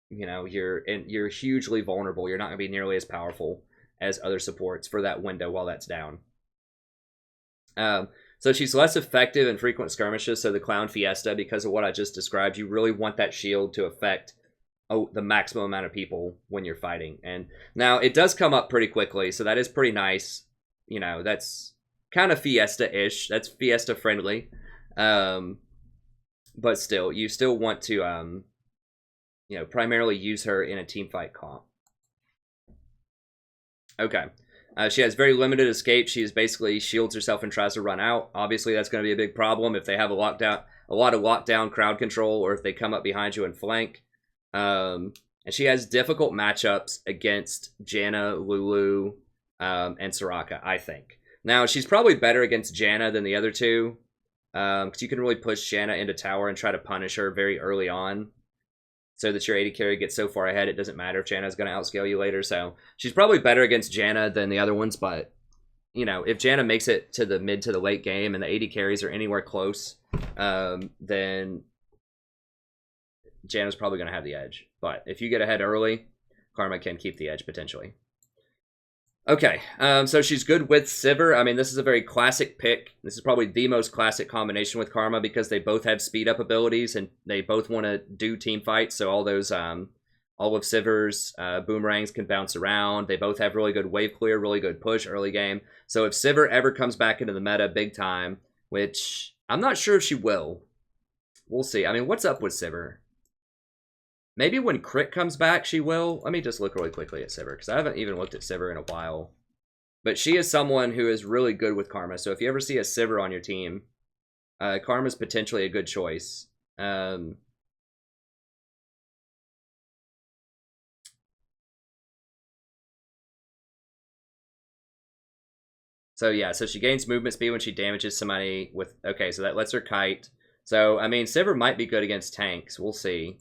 you're hugely vulnerable. You're not going to be nearly as powerful as other supports for that window while that's down. So she's less effective in frequent skirmishes. So the Clown Fiesta, because of what I just described, you really want that shield to affect the maximum amount of people when you're fighting. And now it does come up pretty quickly, so that is pretty nice. That's kind of Fiesta-ish. That's Fiesta friendly. But still, you still want to you know, primarily use her in a team fight comp. Okay. She has very limited escape. She basically shields herself and tries to run out. Obviously, that's going to be a big problem if they have a lot of lockdown crowd control, or if they come up behind you and flank. And she has difficult matchups against Janna, Lulu, and Soraka, I think. Now, she's probably better against Janna than the other two, because you can really push Janna into tower and try to punish her very early on, so that your AD carry gets so far ahead, it doesn't matter if Janna's going to outscale you later. So she's probably better against Janna than the other ones, but, you know, if Janna makes it to the mid to the late game and the AD carries are anywhere close, then Janna's probably going to have the edge. But if you get ahead early, Karma can keep the edge potentially. Okay, so she's good with Sivir. I mean, this is a very classic pick. This is probably the most classic combination with Karma because they both have speed up abilities and they both want to do team fights. So all those, all of Sivir's boomerangs can bounce around. They both have really good wave clear, really good push early game. So if Sivir ever comes back into the meta big time, which I'm not sure if she will, we'll see. I mean, what's up with Sivir? Maybe when Crit comes back, she will. Let me just look really quickly at Sivir, because I haven't even looked at Sivir in a while. But she is someone who is really good with Karma. So if you ever see a Sivir on your team, Karma's potentially a good choice. So yeah, so she gains movement speed when she damages somebody with... Okay, so that lets her kite. So, I mean, Sivir might be good against tanks. We'll see.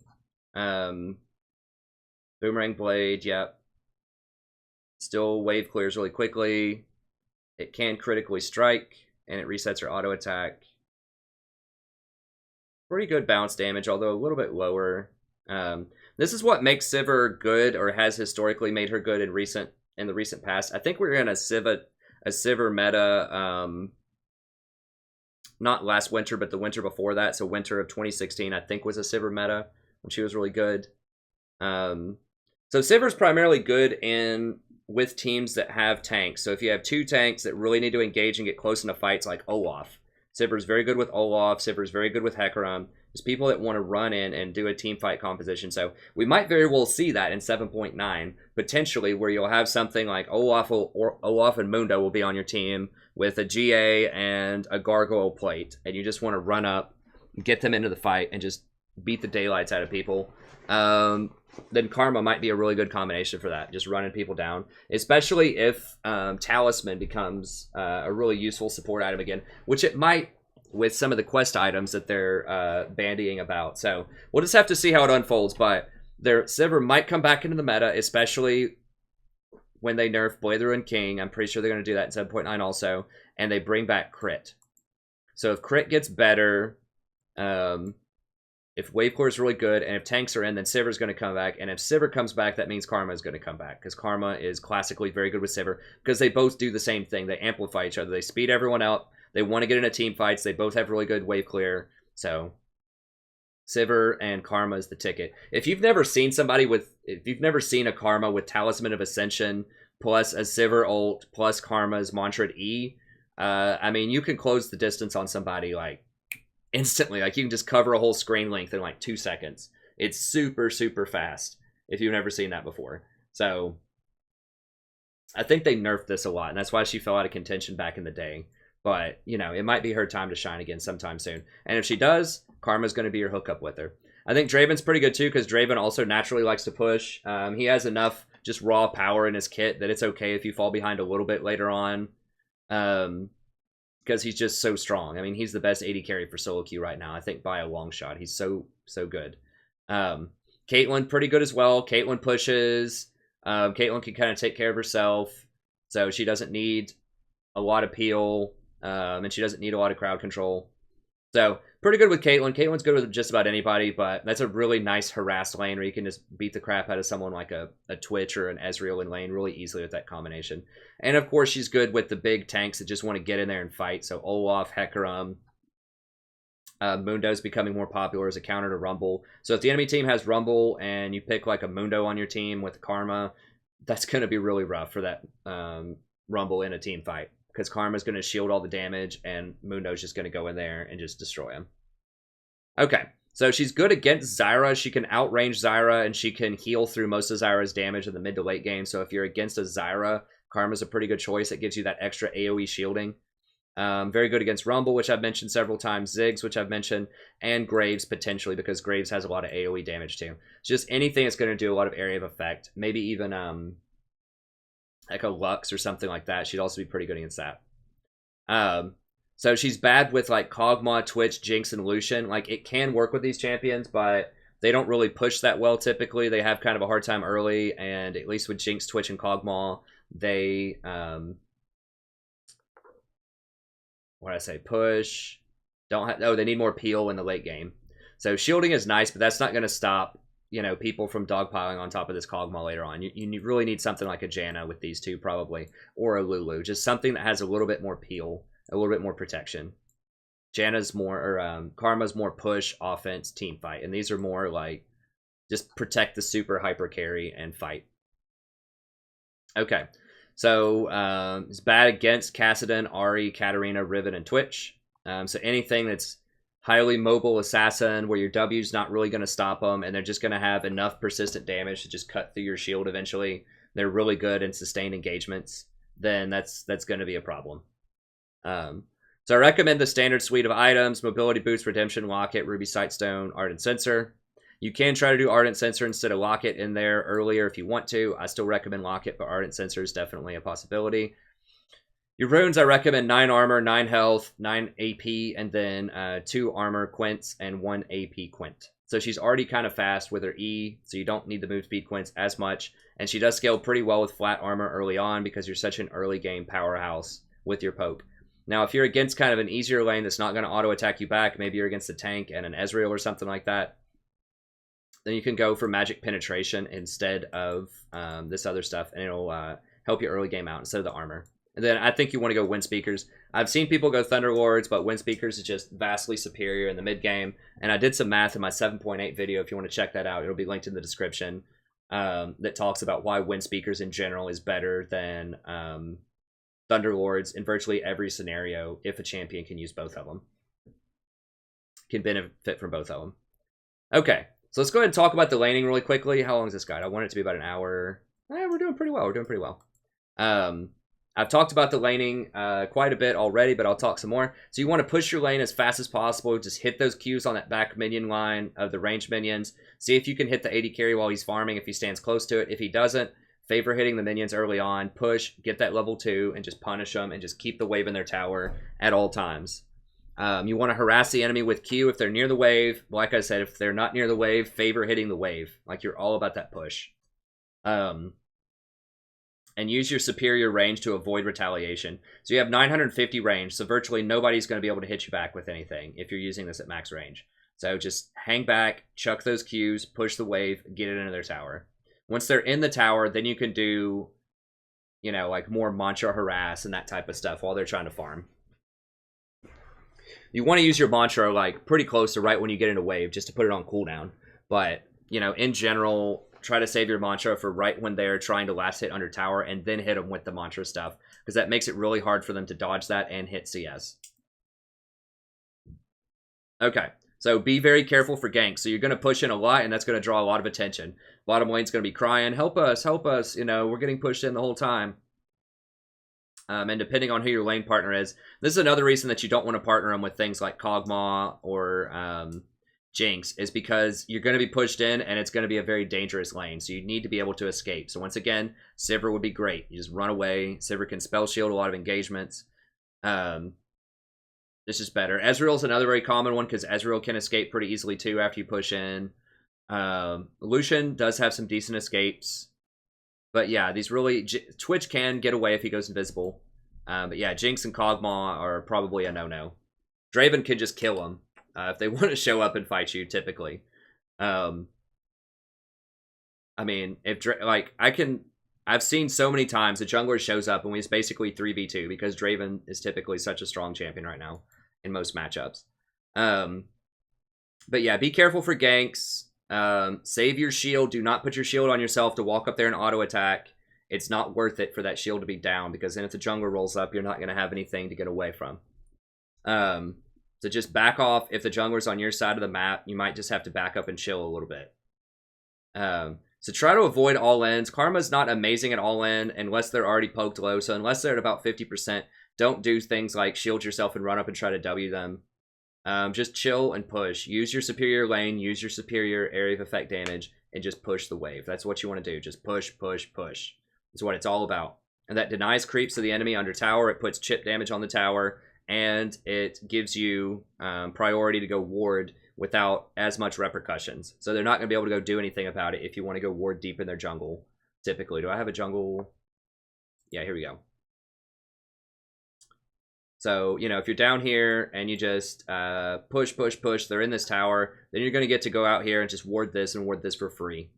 Boomerang Blade, yep. Still wave clears really quickly. It can critically strike, and it resets her auto attack. Pretty good bounce damage, although a little bit lower. This is what makes Sivir good, or has historically made her good in the recent past. I think we're in a Sivir meta, not last winter, but the winter before that. So winter of 2016, I think, was a Sivir meta when she was really good. So Sivir's primarily good with teams that have tanks. So if you have two tanks that really need to engage and get close into fights, like Olaf, Sivir's very good with Olaf. Sivir's very good with Hecarim. There's people that want to run in and do a team fight composition. So we might very well see that in 7.9, potentially, where you'll have something like Olaf and Mundo will be on your team with a GA and a Gargoyle plate, and you just want to run up, get them into the fight, and just beat the daylights out of people. Then Karma might be a really good combination for that, just running people down, especially if Talisman becomes a really useful support item again, which it might with some of the quest items that they're bandying about. So we'll just have to see how it unfolds, but Sivir might come back into the meta, especially when they nerf Blader and King. I'm pretty sure they're going to do that in 7.9 also, and they bring back Crit. So if Crit gets better, if Wave Core is really good, and if tanks are in, then Sivir's going to come back. And if Sivir comes back, that means Karma is going to come back. Because Karma is classically very good with Sivir. Because they both do the same thing. They amplify each other. They speed everyone up. They want to get into team fights. They both have really good wave clear. So Sivir and Karma is the ticket. If you've never seen a Karma with Talisman of Ascension, plus a Sivir ult, plus Karma's Mantra E, I mean, you can close the distance on somebody, like, instantly. Like, you can just cover a whole screen length in like 2 seconds. It's super, super fast if you've never seen that before. So I think they nerfed this a lot, and that's why she fell out of contention back in the day. But, you know, it might be her time to shine again sometime soon. And if she does, Karma's going to be your hookup with her. I think Draven's pretty good too, because Draven also naturally likes to push. He has enough just raw power in his kit that it's okay if you fall behind a little bit later on. Because he's just so strong. I mean, he's the best AD carry for solo queue right now, I think, by a long shot. He's so good. Caitlyn, pretty good as well. Caitlyn pushes. Caitlyn can kind of take care of herself, so she doesn't need a lot of peel, and she doesn't need a lot of crowd control. So, pretty good with Caitlyn. Caitlyn's good with just about anybody, but that's a really nice harass lane where you can just beat the crap out of someone like a Twitch or an Ezreal in lane really easily with that combination. And of course, she's good with the big tanks that just want to get in there and fight. So Olaf, Hecarim, Mundo's becoming more popular as a counter to Rumble. So if the enemy team has Rumble and you pick like a Mundo on your team with Karma, that's going to be really rough for that Rumble in a team fight. Because Karma's going to shield all the damage, and Mundo's just going to go in there and just destroy him. Okay, So she's good against Zyra. She can outrange Zyra, and she can heal through most of Zyra's damage in the mid to late game. So if you're against a Zyra, Karma's a pretty good choice. It gives you that extra AoE shielding. Very good against Rumble, which I've mentioned several times. Ziggs, which I've mentioned. And Graves, potentially, because Graves has a lot of AoE damage, too. It's just anything that's going to do a lot of area of effect. Maybe even like a Lux or something like that. She'd also be pretty good against that. So she's bad with like Kog'Maw, Twitch, Jinx, and Lucian. Like, it can work with these champions, but they don't really push that well typically. They have kind of a hard time early, and at least with Jinx, Twitch, and Kog'Maw, they what did I say? Push. Don't have. Oh, they need more peel in the late game. So shielding is nice, but that's not going to stop, you know, people from dogpiling on top of this Kog'Maw later on. You really need something like a Janna with these two, probably, or a Lulu. Just something that has a little bit more peel, a little bit more protection. Janna's more, or Karma's more push, offense, team fight, and these are more like just protect the super hyper carry and fight. Okay, so it's bad against Kassadin, Ahri, Katarina, Riven, and Twitch. So anything that's highly mobile assassin where your W's not really going to stop them, and they're just going to have enough persistent damage to just cut through your shield eventually. They're really good in sustained engagements. Then that's going to be a problem. So I recommend the standard suite of items: Mobility Boost, Redemption, Locket, Ruby Sightstone, Ardent Sensor. You can try to do Ardent Sensor instead of Locket in there earlier if you want to. I still recommend Locket, but Ardent Sensor is definitely a possibility. Your runes, I recommend 9 armor, 9 health, 9 AP, and then 2 armor quints and 1 AP quint. So she's already kind of fast with her E, so you don't need the move speed quints as much. And she does scale pretty well with flat armor early on because you're such an early game powerhouse with your poke. Now, if you're against kind of an easier lane that's not going to auto-attack you back, maybe you're against a tank and an Ezreal or something like that, then you can go for Magic Penetration instead of this other stuff, and it'll help you early game out instead of the armor. And then I think you want to go Wind Speakers. I've seen people go Thunderlords, but Wind Speakers is just vastly superior in the mid game. And I did some math in my 7.8 video if you want to check that out. It'll be linked in the description that talks about why Wind Speakers in general is better than Thunderlords in virtually every scenario if a champion can use both of them. Can benefit from both of them. Okay, so let's go ahead and talk about the laning really quickly. How long is this guide? I want it to be about an hour. We're doing pretty well. We're doing pretty well. I've talked about the laning quite a bit already, but I'll talk some more. So you want to push your lane as fast as possible. Just hit those Qs on that back minion line of the ranged minions. See if you can hit the AD carry while he's farming if he stands close to it. If he doesn't, favor hitting the minions early on. Push, get that level 2, and just punish them and just keep the wave in their tower at all times. You want to harass the enemy with Q if they're near the wave. Like I said, if they're not near the wave, favor hitting the wave. Like, you're all about that push. And use your superior range to avoid retaliation. So you have 950 range, so virtually nobody's going to be able to hit you back with anything if you're using this at max range. So just hang back, chuck those Qs, push the wave, get it into their tower. Once they're in the tower, then you can do, you know, like more mantra harass and that type of stuff while they're trying to farm. You want to use your mantra like pretty close to right when you get into wave just to put it on cooldown. But, you know, in general, try to save your mantra for right when they're trying to last hit under tower and then hit them with the mantra stuff, because that makes it really hard for them to dodge that and hit CS. Okay, so be very careful for ganks. So you're going to push in a lot, and that's going to draw a lot of attention. Bottom lane's going to be crying, help us, you know, we're getting pushed in the whole time. And depending on who your lane partner is, this is another reason that you don't want to partner them with things like Kog'Maw or Jinx, is because you're going to be pushed in and it's going to be a very dangerous lane. So you need to be able to escape. So once again, Sivir would be great. You just run away. Sivir can spell shield a lot of engagements. This is better. Ezreal's another very common one because Ezreal can escape pretty easily too after you push in. Lucian does have some decent escapes. But yeah, these really... Twitch can get away if he goes invisible. But yeah, Jinx and Kog'Maw are probably a no-no. Draven can just kill him if they want to show up and fight you, typically. I mean, if... Like, I've seen so many times the jungler shows up and we just basically 3v2 because Draven is typically such a strong champion right now in most matchups. But yeah, be careful for ganks. Save your shield. Do not put your shield on yourself to walk up there and auto attack. It's not worth it for that shield to be down, because then if the jungler rolls up, you're not going to have anything to get away from. So just back off. If the jungler's on your side of the map, you might just have to back up and chill a little bit. So try to avoid all-ins. Karma's not amazing at all-in unless they're already poked low. So unless they're at about 50%, don't do things like shield yourself and run up and try to W them. Just chill and push. Use your superior lane. Use your superior area of effect damage. And just push the wave. That's what you want to do. Just push, push, push. That's what it's all about. And that denies creeps to the enemy under tower. It puts chip damage on the tower. And it gives you priority to go ward without as much repercussions. So they're not going to be able to go do anything about it if you want to go ward deep in their jungle, typically. Do I have a jungle? Yeah, here we go. So, you know, if you're down here and you just push, push, push, they're in this tower, then you're going to get to go out here and just ward this and ward this for free.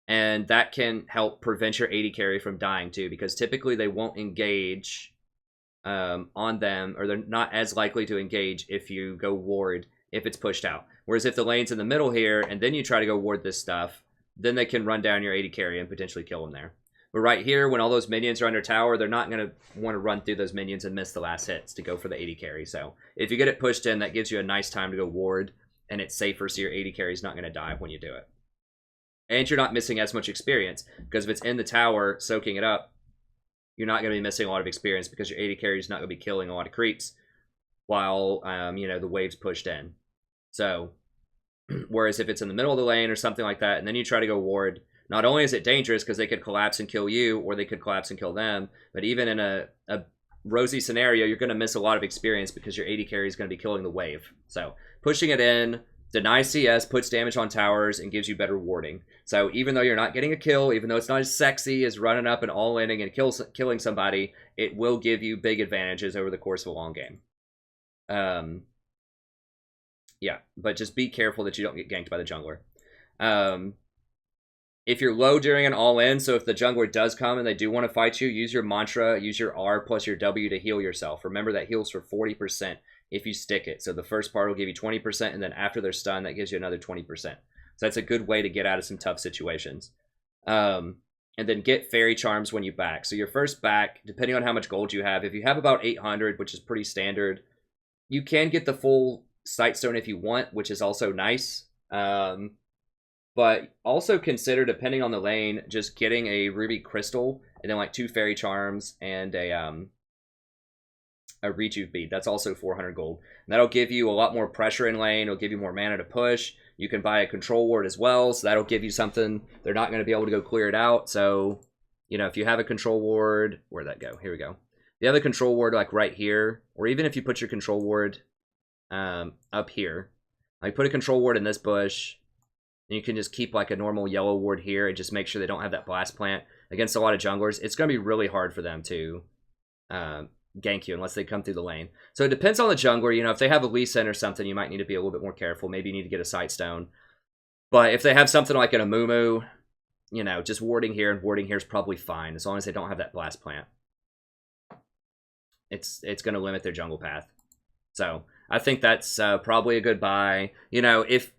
And that can help prevent your AD carry from dying too, because typically they won't engage on them, or they're not as likely to engage if you go ward if it's pushed out. Whereas if the lane's in the middle here and then you try to go ward this stuff, then they can run down your AD carry and potentially kill them there. But right here, when all those minions are under tower, they're not going to want to run through those minions and miss the last hits to go for the AD carry. So if you get it pushed in, that gives you a nice time to go ward, and it's safer so your AD carry is not going to die when you do it. And you're not missing as much experience, because if it's in the tower soaking it up, you're not going to be missing a lot of experience because your AD carry is not going to be killing a lot of creeps while you know, the wave's pushed in. So whereas if it's in the middle of the lane or something like that, and then you try to go ward, not only is it dangerous because they could collapse and kill you, or they could collapse and kill them, but even in a rosy scenario, you're going to miss a lot of experience because your AD carry is going to be killing the wave. So pushing it in, deny CS, puts damage on towers, and gives you better warding. So even though you're not getting a kill, even though it's not as sexy as running up and all-inning and killing somebody, it will give you big advantages over the course of a long game. Yeah, but just be careful that you don't get ganked by the jungler. If you're low during an all-in, so if the jungler does come and they do want to fight you, use your mantra, use your R plus your W to heal yourself. Remember that heals for 40% if you stick it. So the first part will give you 20%, and then after they're stunned, that gives you another 20%. So that's a good way to get out of some tough situations. And then get fairy charms when you back. So your first back, depending on how much gold you have, if you have about 800, which is pretty standard, you can get the full Sightstone if you want, which is also nice. But also consider, depending on the lane, just getting a ruby crystal and then like 2 fairy charms and a rejuve bead. That's also 400 gold. And that'll give you a lot more pressure in lane. It'll give you more mana to push. You can buy a control ward as well, so that'll give you something. They're not going to be able to go clear it out. So, you know, if you have a control ward, where'd that go? Here we go. If you have a control ward like right here, or even if you put your control ward up here, like put a control ward in this bush, and you can just keep like a normal yellow ward here and just make sure they don't have that blast plant. Against a lot of junglers, it's going to be really hard for them to gank you unless they come through the lane. So it depends on the jungler. You know, if they have a Lee Sin or something, you might need to be a little bit more careful. Maybe you need to get a Sightstone. But if they have something like an Amumu, you know, just warding here and warding here is probably fine, as long as they don't have that blast plant. It's going to limit their jungle path. So I think that's probably a good buy. You know, if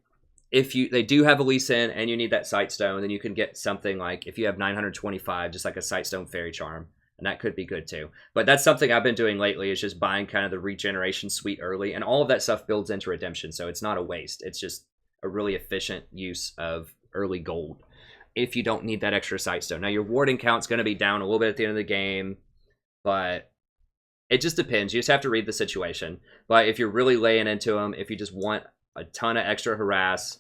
they do have a Lee Sin and you need that Sightstone, then you can get something like, if you have 925, just like a Sightstone Fairy Charm, and that could be good too. But that's something I've been doing lately, is just buying kind of the regeneration suite early, and all of that stuff builds into redemption, so it's not a waste. It's just a really efficient use of early gold if you don't need that extra Sightstone. Now, your warding count's going to be down a little bit at the end of the game, but it just depends. You just have to read the situation. But if you're really laying into them, if you just want a ton of extra harass,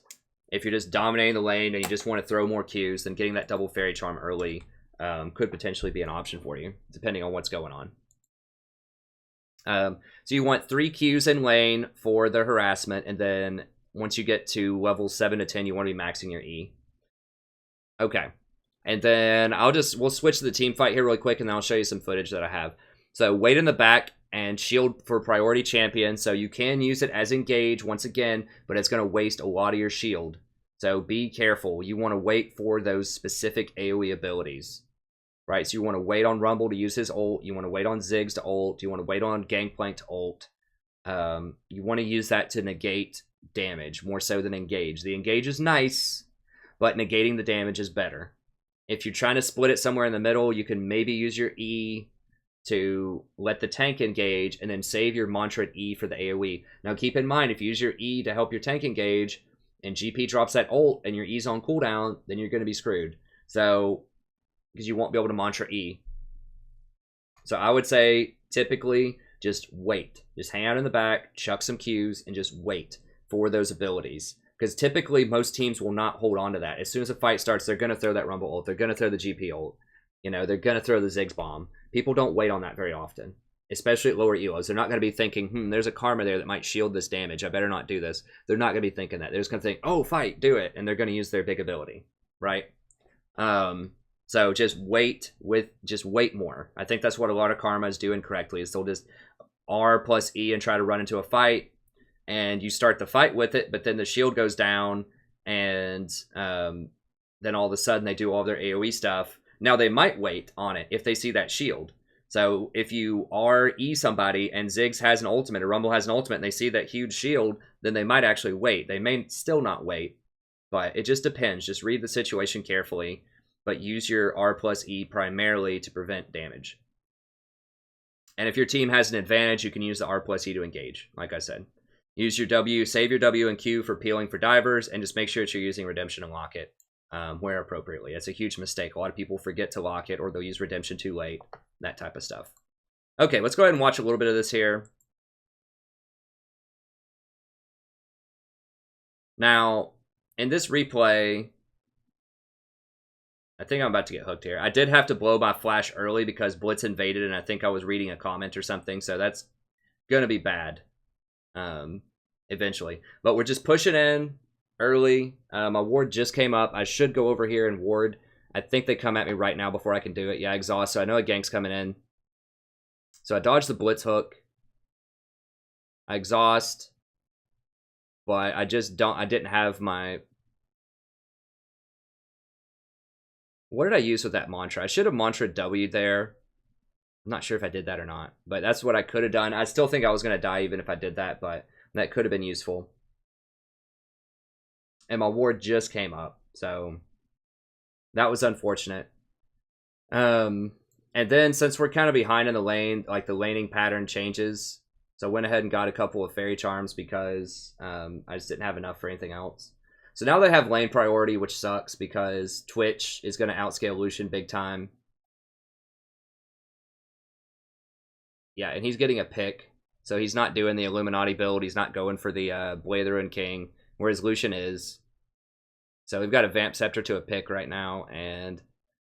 if you're just dominating the lane and you just want to throw more Qs, then getting that double Fairy Charm early could potentially be an option for you, depending on what's going on. So you want 3 Qs in lane for the harassment, and then once you get to level 7 to 10, you want to be maxing your E. Okay. And then we'll switch to the team fight here really quick, and then I'll show you some footage that I have. So wait in the back and shield for priority champion. So you can use it as engage once again, but it's going to waste a lot of your shield. So be careful. You want to wait for those specific AoE abilities. Right? So you want to wait on Rumble to use his ult. You want to wait on Ziggs to ult. You want to wait on Gangplank to ult. You want to use that to negate damage more so than engage. The engage is nice, but negating the damage is better. If you're trying to split it somewhere in the middle, you can maybe use your E to let the tank engage and then save your mantra E for the AoE. Now keep in mind, if you use your E to help your tank engage and GP drops that ult and your E's on cooldown, then you're going to be screwed. So, because you won't be able to mantra E. So I would say typically just wait. Just hang out in the back, chuck some Qs, and just wait for those abilities. Because typically most teams will not hold on to that. As soon as a fight starts, they're going to throw that Rumble ult. They're going to throw the GP ult. You know, they're going to throw the Ziggs bomb. People don't wait on that very often, especially at lower elos. They're not going to be thinking, there's a Karma there that might shield this damage. I better not do this. They're not going to be thinking that. They're just going to think, oh, fight, do it. And they're going to use their big ability, right? So just wait more. I think that's what a lot of Karma is doing correctly, is they'll just R plus E and try to run into a fight, and you start the fight with it, but then the shield goes down, and then all of a sudden they do all their AoE stuff. Now they might wait on it if they see that shield. So if you R-E somebody and Ziggs has an ultimate or Rumble has an ultimate and they see that huge shield, then they might actually wait. They may still not wait, but it just depends. Just read the situation carefully, but use your R plus E primarily to prevent damage. And if your team has an advantage, you can use the R plus E to engage, like I said. Use your W, save your W and Q for peeling for divers, and just make sure that you're using Redemption and Lock It where appropriately. It's a huge mistake. A lot of people forget to lock it, or they'll use Redemption too late, that type of stuff. Okay, let's go ahead and watch a little bit of this here. Now, in this replay, I think I'm about to get hooked here. I did have to blow my flash early because Blitz invaded, and I think I was reading a comment or something, so that's going to be bad eventually. But we're just pushing in early. My ward just came up. I should go over here and ward. I think they come at me right now before I can do it. Yeah, exhaust, so I know a gank's coming in. So I dodged the Blitz hook. I exhaust. But I didn't have my... What did I use with that mantra? I should have mantra W there. I'm not sure if I did that or not, but that's what I could have done. I still think I was going to die even if I did that, but that could have been useful. And my ward just came up, so that was unfortunate. And then since we're kind of behind in the lane, like the laning pattern changes, so I went ahead and got a couple of fairy charms because I just didn't have enough for anything else. So now they have lane priority, which sucks because Twitch is going to outscale Lucian big time. Yeah, and he's getting a pick, so he's not doing the Illuminati build. He's not going for the Blade and King, whereas Lucian is. So we've got a Vamp Scepter to a pick right now, and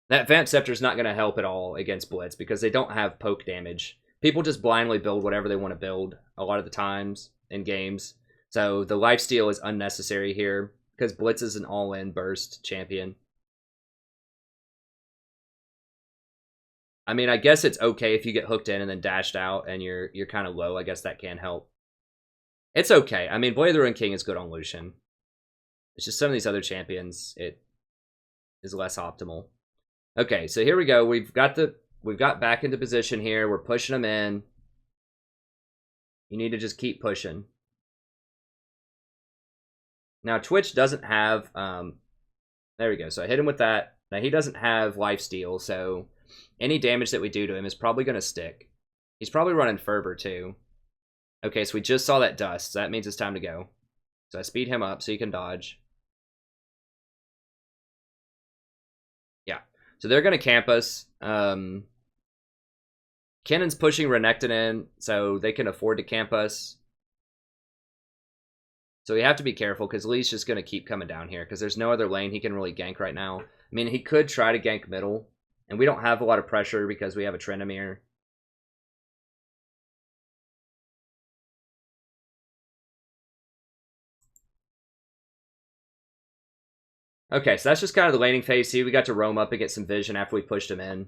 that Vamp Scepter is not going to help at all against Blitz because they don't have poke damage. People just blindly build whatever they want to build a lot of the times in games. So the lifesteal is unnecessary here because Blitz is an all-in burst champion. I mean, I guess it's okay if you get hooked in and then dashed out and you're kind of low. I guess that can help. It's okay. I mean, Blade of the Ruined King is good on Lucian. It's just some of these other champions, it is less optimal. Okay, so here we go. We've got back into position here. We're pushing them in. You need to just keep pushing. Now, Twitch doesn't have... there we go. So I hit him with that. Now, he doesn't have lifesteal, so any damage that we do to him is probably going to stick. He's probably running Fervor, too. Okay, so we just saw that dust, so that means it's time to go. So I speed him up so he can dodge. Yeah, so they're going to camp us. Kennon's pushing Renekton in, so they can afford to camp us. So we have to be careful, because Lee's just going to keep coming down here, because there's no other lane he can really gank right now. I mean, he could try to gank middle, and we don't have a lot of pressure because we have a Tryndamere. Okay, so that's just kind of the laning phase. See, we got to roam up and get some vision after we pushed him in.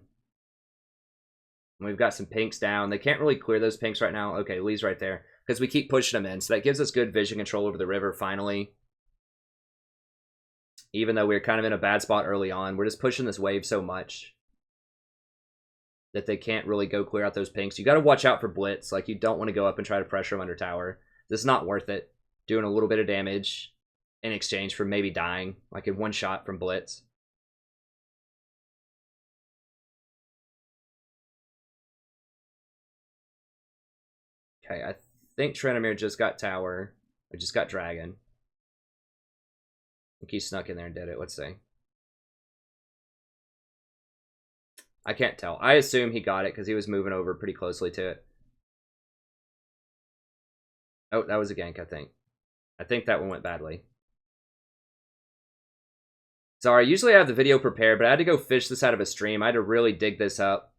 And we've got some pinks down. They can't really clear those pinks right now. Okay, Lee's right there. Because we keep pushing them in. So that gives us good vision control over the river, finally. Even though we're kind of in a bad spot early on. We're just pushing this wave so much that they can't really go clear out those pinks. You got to watch out for Blitz. Like, you don't want to go up and try to pressure him under tower. This is not worth it. Doing a little bit of damage in exchange for maybe dying, like in one shot from Blitz. Okay, I think Trenamir just got tower. Or just got dragon. I think he snuck in there and did it. Let's see. I can't tell. I assume he got it because he was moving over pretty closely to it. Oh, that was a gank, I think. I think that one went badly. Sorry, usually I have the video prepared, but I had to go fish this out of a stream. I had to really dig this up.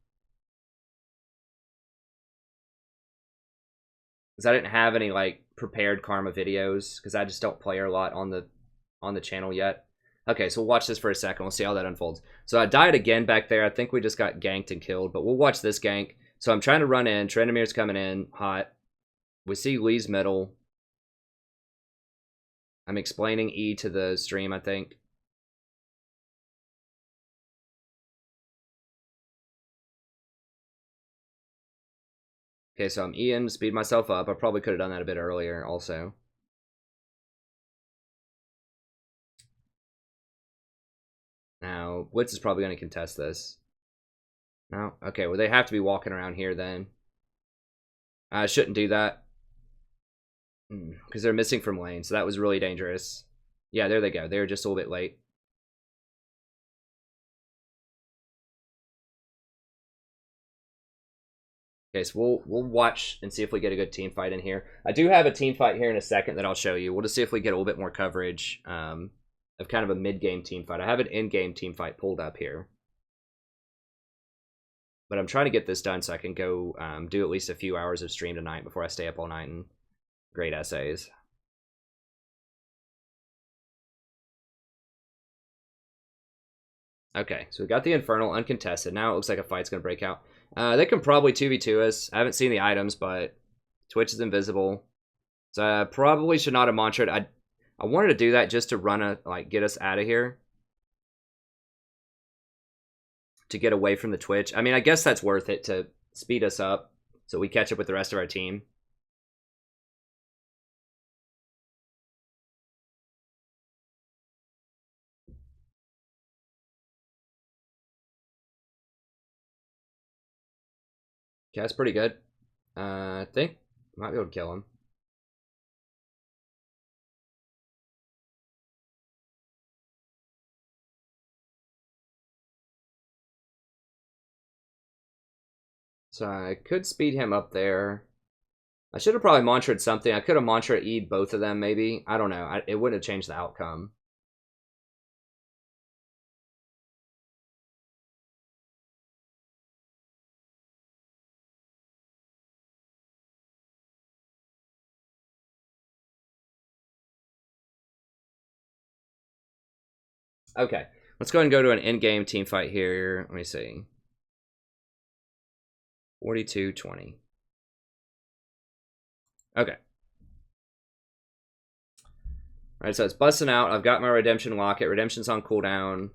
Because I didn't have any, like, prepared Karma videos. Because I just don't play her a lot on the channel yet. Okay, so we'll watch this for a second. We'll see how that unfolds. So I died again back there. I think we just got ganked and killed. But we'll watch this gank. So I'm trying to run in. Trendamir's coming in hot. We see Lee's middle. I'm explaining E to the stream, I think. Okay, so I'm Ian to speed myself up. I probably could have done that a bit earlier also. Now, Blitz is probably going to contest this. No? Okay, well, they have to be walking around here then. I shouldn't do that. Because they're missing from lane, so that was really dangerous. Yeah, there they go. They're just a little bit late. Okay, so we'll watch and see if we get a good team fight in here. I do have a team fight here in a second that I'll show you. We'll just see if we get a little bit more coverage of kind of a mid-game team fight. I have an in-game team fight pulled up here. But I'm trying to get this done so I can go do at least a few hours of stream tonight before I stay up all night and grade essays. Okay, so we got the Infernal uncontested. Now it looks like a fight's going to break out. They can probably 2v2 us. I haven't seen the items, but Twitch is invisible. So I probably should not have mantra'd. I wanted to do that just to get us out of here. To get away from the Twitch. I mean, I guess that's worth it to speed us up so we catch up with the rest of our team. Okay, that's pretty good. I think might be able to kill him. So I could speed him up there. I should have probably mantra'd something. I could have mantra E'd both of them, maybe. I don't know. It wouldn't have changed the outcome. Okay, let's go ahead and go to an in-game team fight here. Let me see. 42-20. Okay. Alright, so it's busting out. I've got my Redemption Locket. Redemption's on cooldown.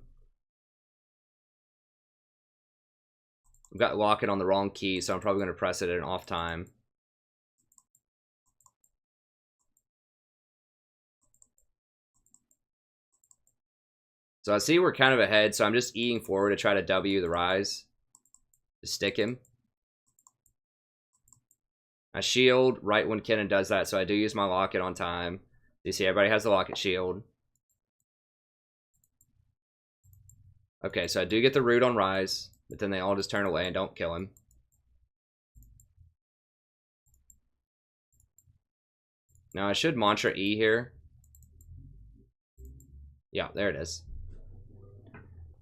I've got Locket on the wrong key, so I'm probably going to press it at an off time. So I see we're kind of ahead, so I'm just E'ing forward to try to W the rise. To stick him. I shield right when Kennen does that, so I do use my Locket on time. You see, everybody has the Locket shield. Okay, so I do get the root on rise, but then they all just turn away and don't kill him. Now I should mantra E here. Yeah, there it is.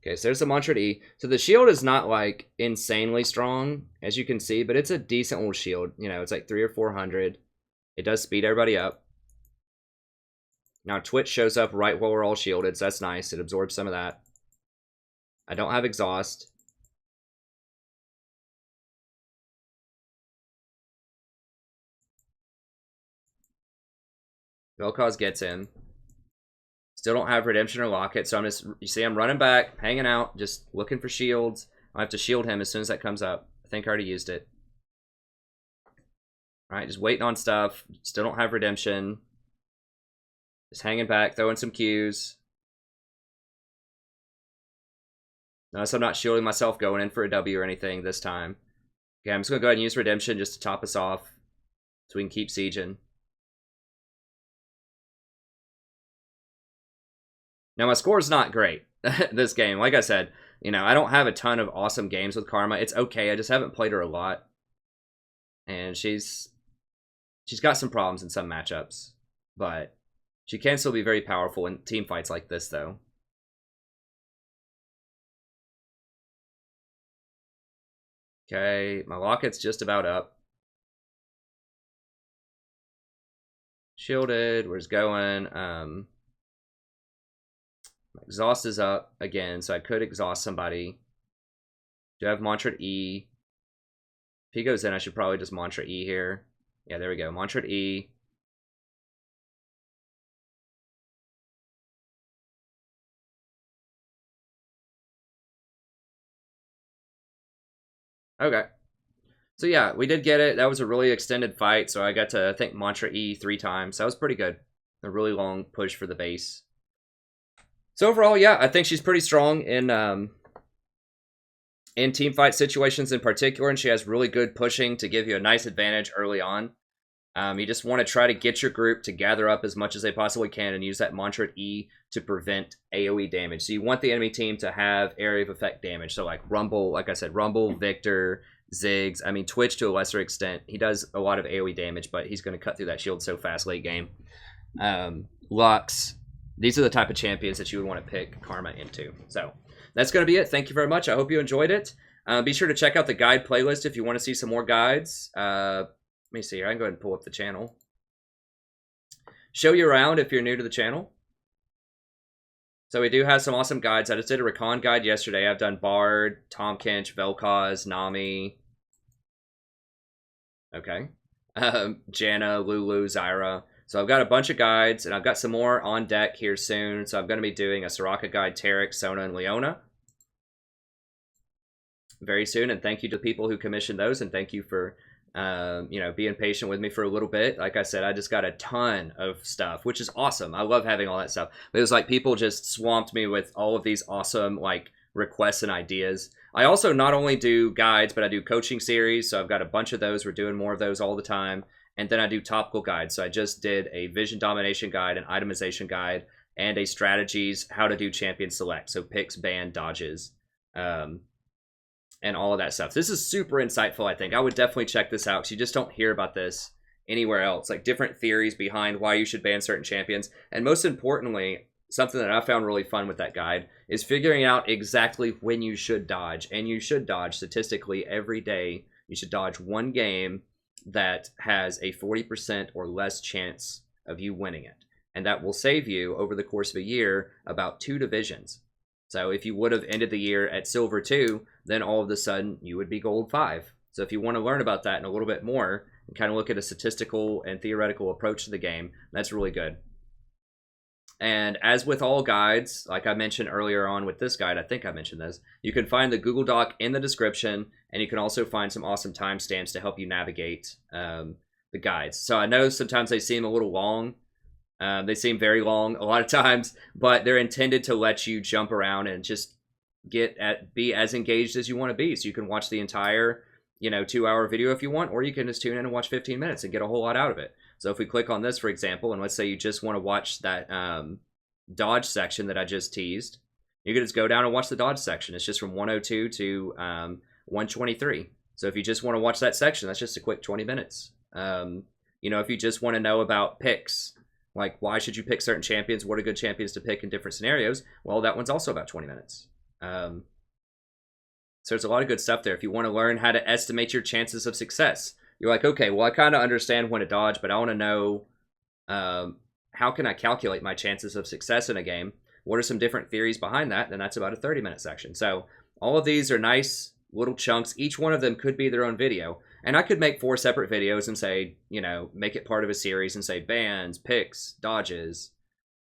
Okay, so there's the mantra E. So the shield is not like insanely strong, as you can see, but it's a decent little shield. You know, it's like 300 or 400. It does speed everybody up. Now Twitch shows up right while we're all shielded, so that's nice. It absorbs some of that. I don't have exhaust. Vel'Koz gets in. Still don't have Redemption or Locket, so I'm just, you see, I'm running back, hanging out, just looking for shields. I have to shield him as soon as that comes up. I think I already used it. Alright, just waiting on stuff. Still don't have Redemption. Just hanging back, throwing some Qs. Notice I'm not shielding myself going in for a W or anything this time. Okay, I'm just going to go ahead and use Redemption just to top us off. so we can keep sieging. Now, my score is not great this game. Like I said, you know, I don't have a ton of awesome games with Karma. It's okay. I just haven't played her a lot. And she's got some problems in some matchups. But she can still be very powerful in team fights like this, though. Okay, my locket's just about up. Shielded, where's going? My exhaust is up again, so I could exhaust somebody. Do I have Mantra E? If he goes in, I should probably just Mantra E here. Yeah, there we go. Mantra E. Okay. So yeah, we did get it. That was a really extended fight, so I got to, I think, Mantra E 3 times. That was pretty good. A really long push for the base. So overall, yeah, I think she's pretty strong in team fight situations in particular, and she has really good pushing to give you a nice advantage early on. You just want to try to get your group to gather up as much as they possibly can and use that Mantra E to prevent AoE damage. So you want the enemy team to have area of effect damage. So like Rumble, like I said, Rumble, Victor, Ziggs. I mean, Twitch to a lesser extent. He does a lot of AoE damage, but he's going to cut through that shield so fast late game. Lux. These are the type of champions that you would want to pick Karma into. So that's going to be it. Thank you very much. I hope you enjoyed it. Be sure to check out the guide playlist if you want to see some more guides. Let me see here. I can go ahead and pull up the channel. Show you around if you're new to the channel. So we do have some awesome guides. I just did a Recon guide yesterday. I've done Bard, Tahm Kench, Vel'Koz, Nami. Okay. Janna, Lulu, Zyra. So I've got a bunch of guides, and I've got some more on deck here soon. So I'm going to be doing a Soraka guide, Taric, Sona, and Leona very soon. And thank you to the people who commissioned those, and thank you for you know, being patient with me for a little bit. Like I said, I just got a ton of stuff, which is awesome. I love having all that stuff. But it was like people just swamped me with all of these awesome like requests and ideas. I also not only do guides, but I do coaching series. So I've got a bunch of those. We're doing more of those all the time. And then I do topical guides. So I just did a vision domination guide, an itemization guide, and a strategies how to do champion select. So picks, ban, dodges, and all of that stuff. This is super insightful, I think. I would definitely check this out because you just don't hear about this anywhere else. Like different theories behind why you should ban certain champions. And most importantly, something that I found really fun with that guide is figuring out exactly when you should dodge. And you should dodge statistically every day. You should dodge one game that has a 40% or less chance of you winning it. And that will save you, over the course of a year, about 2 divisions. So if you would have ended the year at Silver 2, then all of a sudden you would be Gold 5. So if you want to learn about that and a little bit more, and kind of look at a statistical and theoretical approach to the game, that's really good. And as with all guides, like I mentioned earlier on with this guide, I think I mentioned this, you can find the Google Doc in the description, and you can also find some awesome timestamps to help you navigate the guides. So I know sometimes they seem a little long. They seem very long a lot of times, but they're intended to let you jump around and just be as engaged as you want to be. So you can watch the entire, you know, 2-hour video if you want, or you can just tune in and watch 15 minutes and get a whole lot out of it. So if we click on this, for example, and let's say you just want to watch that dodge section that I just teased, you can just go down and watch the dodge section. It's just from 102 to 123. So if you just want to watch that section, that's just a quick 20 minutes. You know, if you just want to know about picks, like why should you pick certain champions, what are good champions to pick in different scenarios, well, that one's also about 20 minutes. So there's a lot of good stuff there. If you want to learn how to estimate your chances of success, you're like, okay, well, I kind of understand when to dodge, but I want to know how can I calculate my chances of success in a game? What are some different theories behind that? Then that's about a 30-minute section. So all of these are nice little chunks. Each one of them could be their own video. And I could make 4 separate videos and say, you know, make it part of a series and say bans, picks, dodges,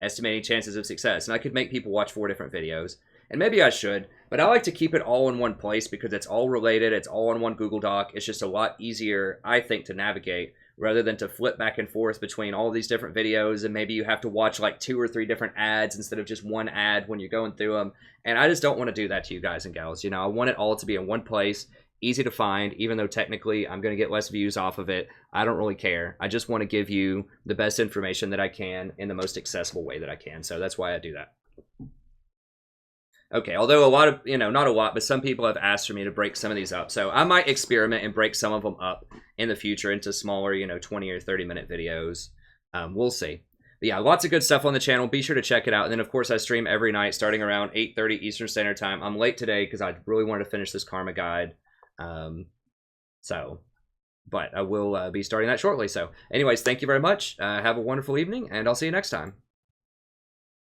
estimating chances of success. And I could make people watch 4 different videos. And maybe I should, but I like to keep it all in one place because it's all related. It's all in one Google Doc. It's just a lot easier, I think, to navigate rather than to flip back and forth between all these different videos. And maybe you have to watch like 2 or 3 different ads instead of just one ad when you're going through them. And I just don't want to do that to you guys and gals. You know, I want it all to be in one place, easy to find, even though technically I'm going to get less views off of it. I don't really care. I just want to give you the best information that I can in the most accessible way that I can. So that's why I do that. Okay, although a lot of, not a lot, but some people have asked for me to break some of these up. So I might experiment and break some of them up in the future into smaller, 20 or 30-minute videos. We'll see. But yeah, lots of good stuff on the channel. Be sure to check it out. And then, of course, I stream every night starting around 8:30 Eastern Standard Time. I'm late today because I really wanted to finish this Karma Guide. But I will be starting that shortly. So anyways, thank you very much. Have a wonderful evening, and I'll see you next time.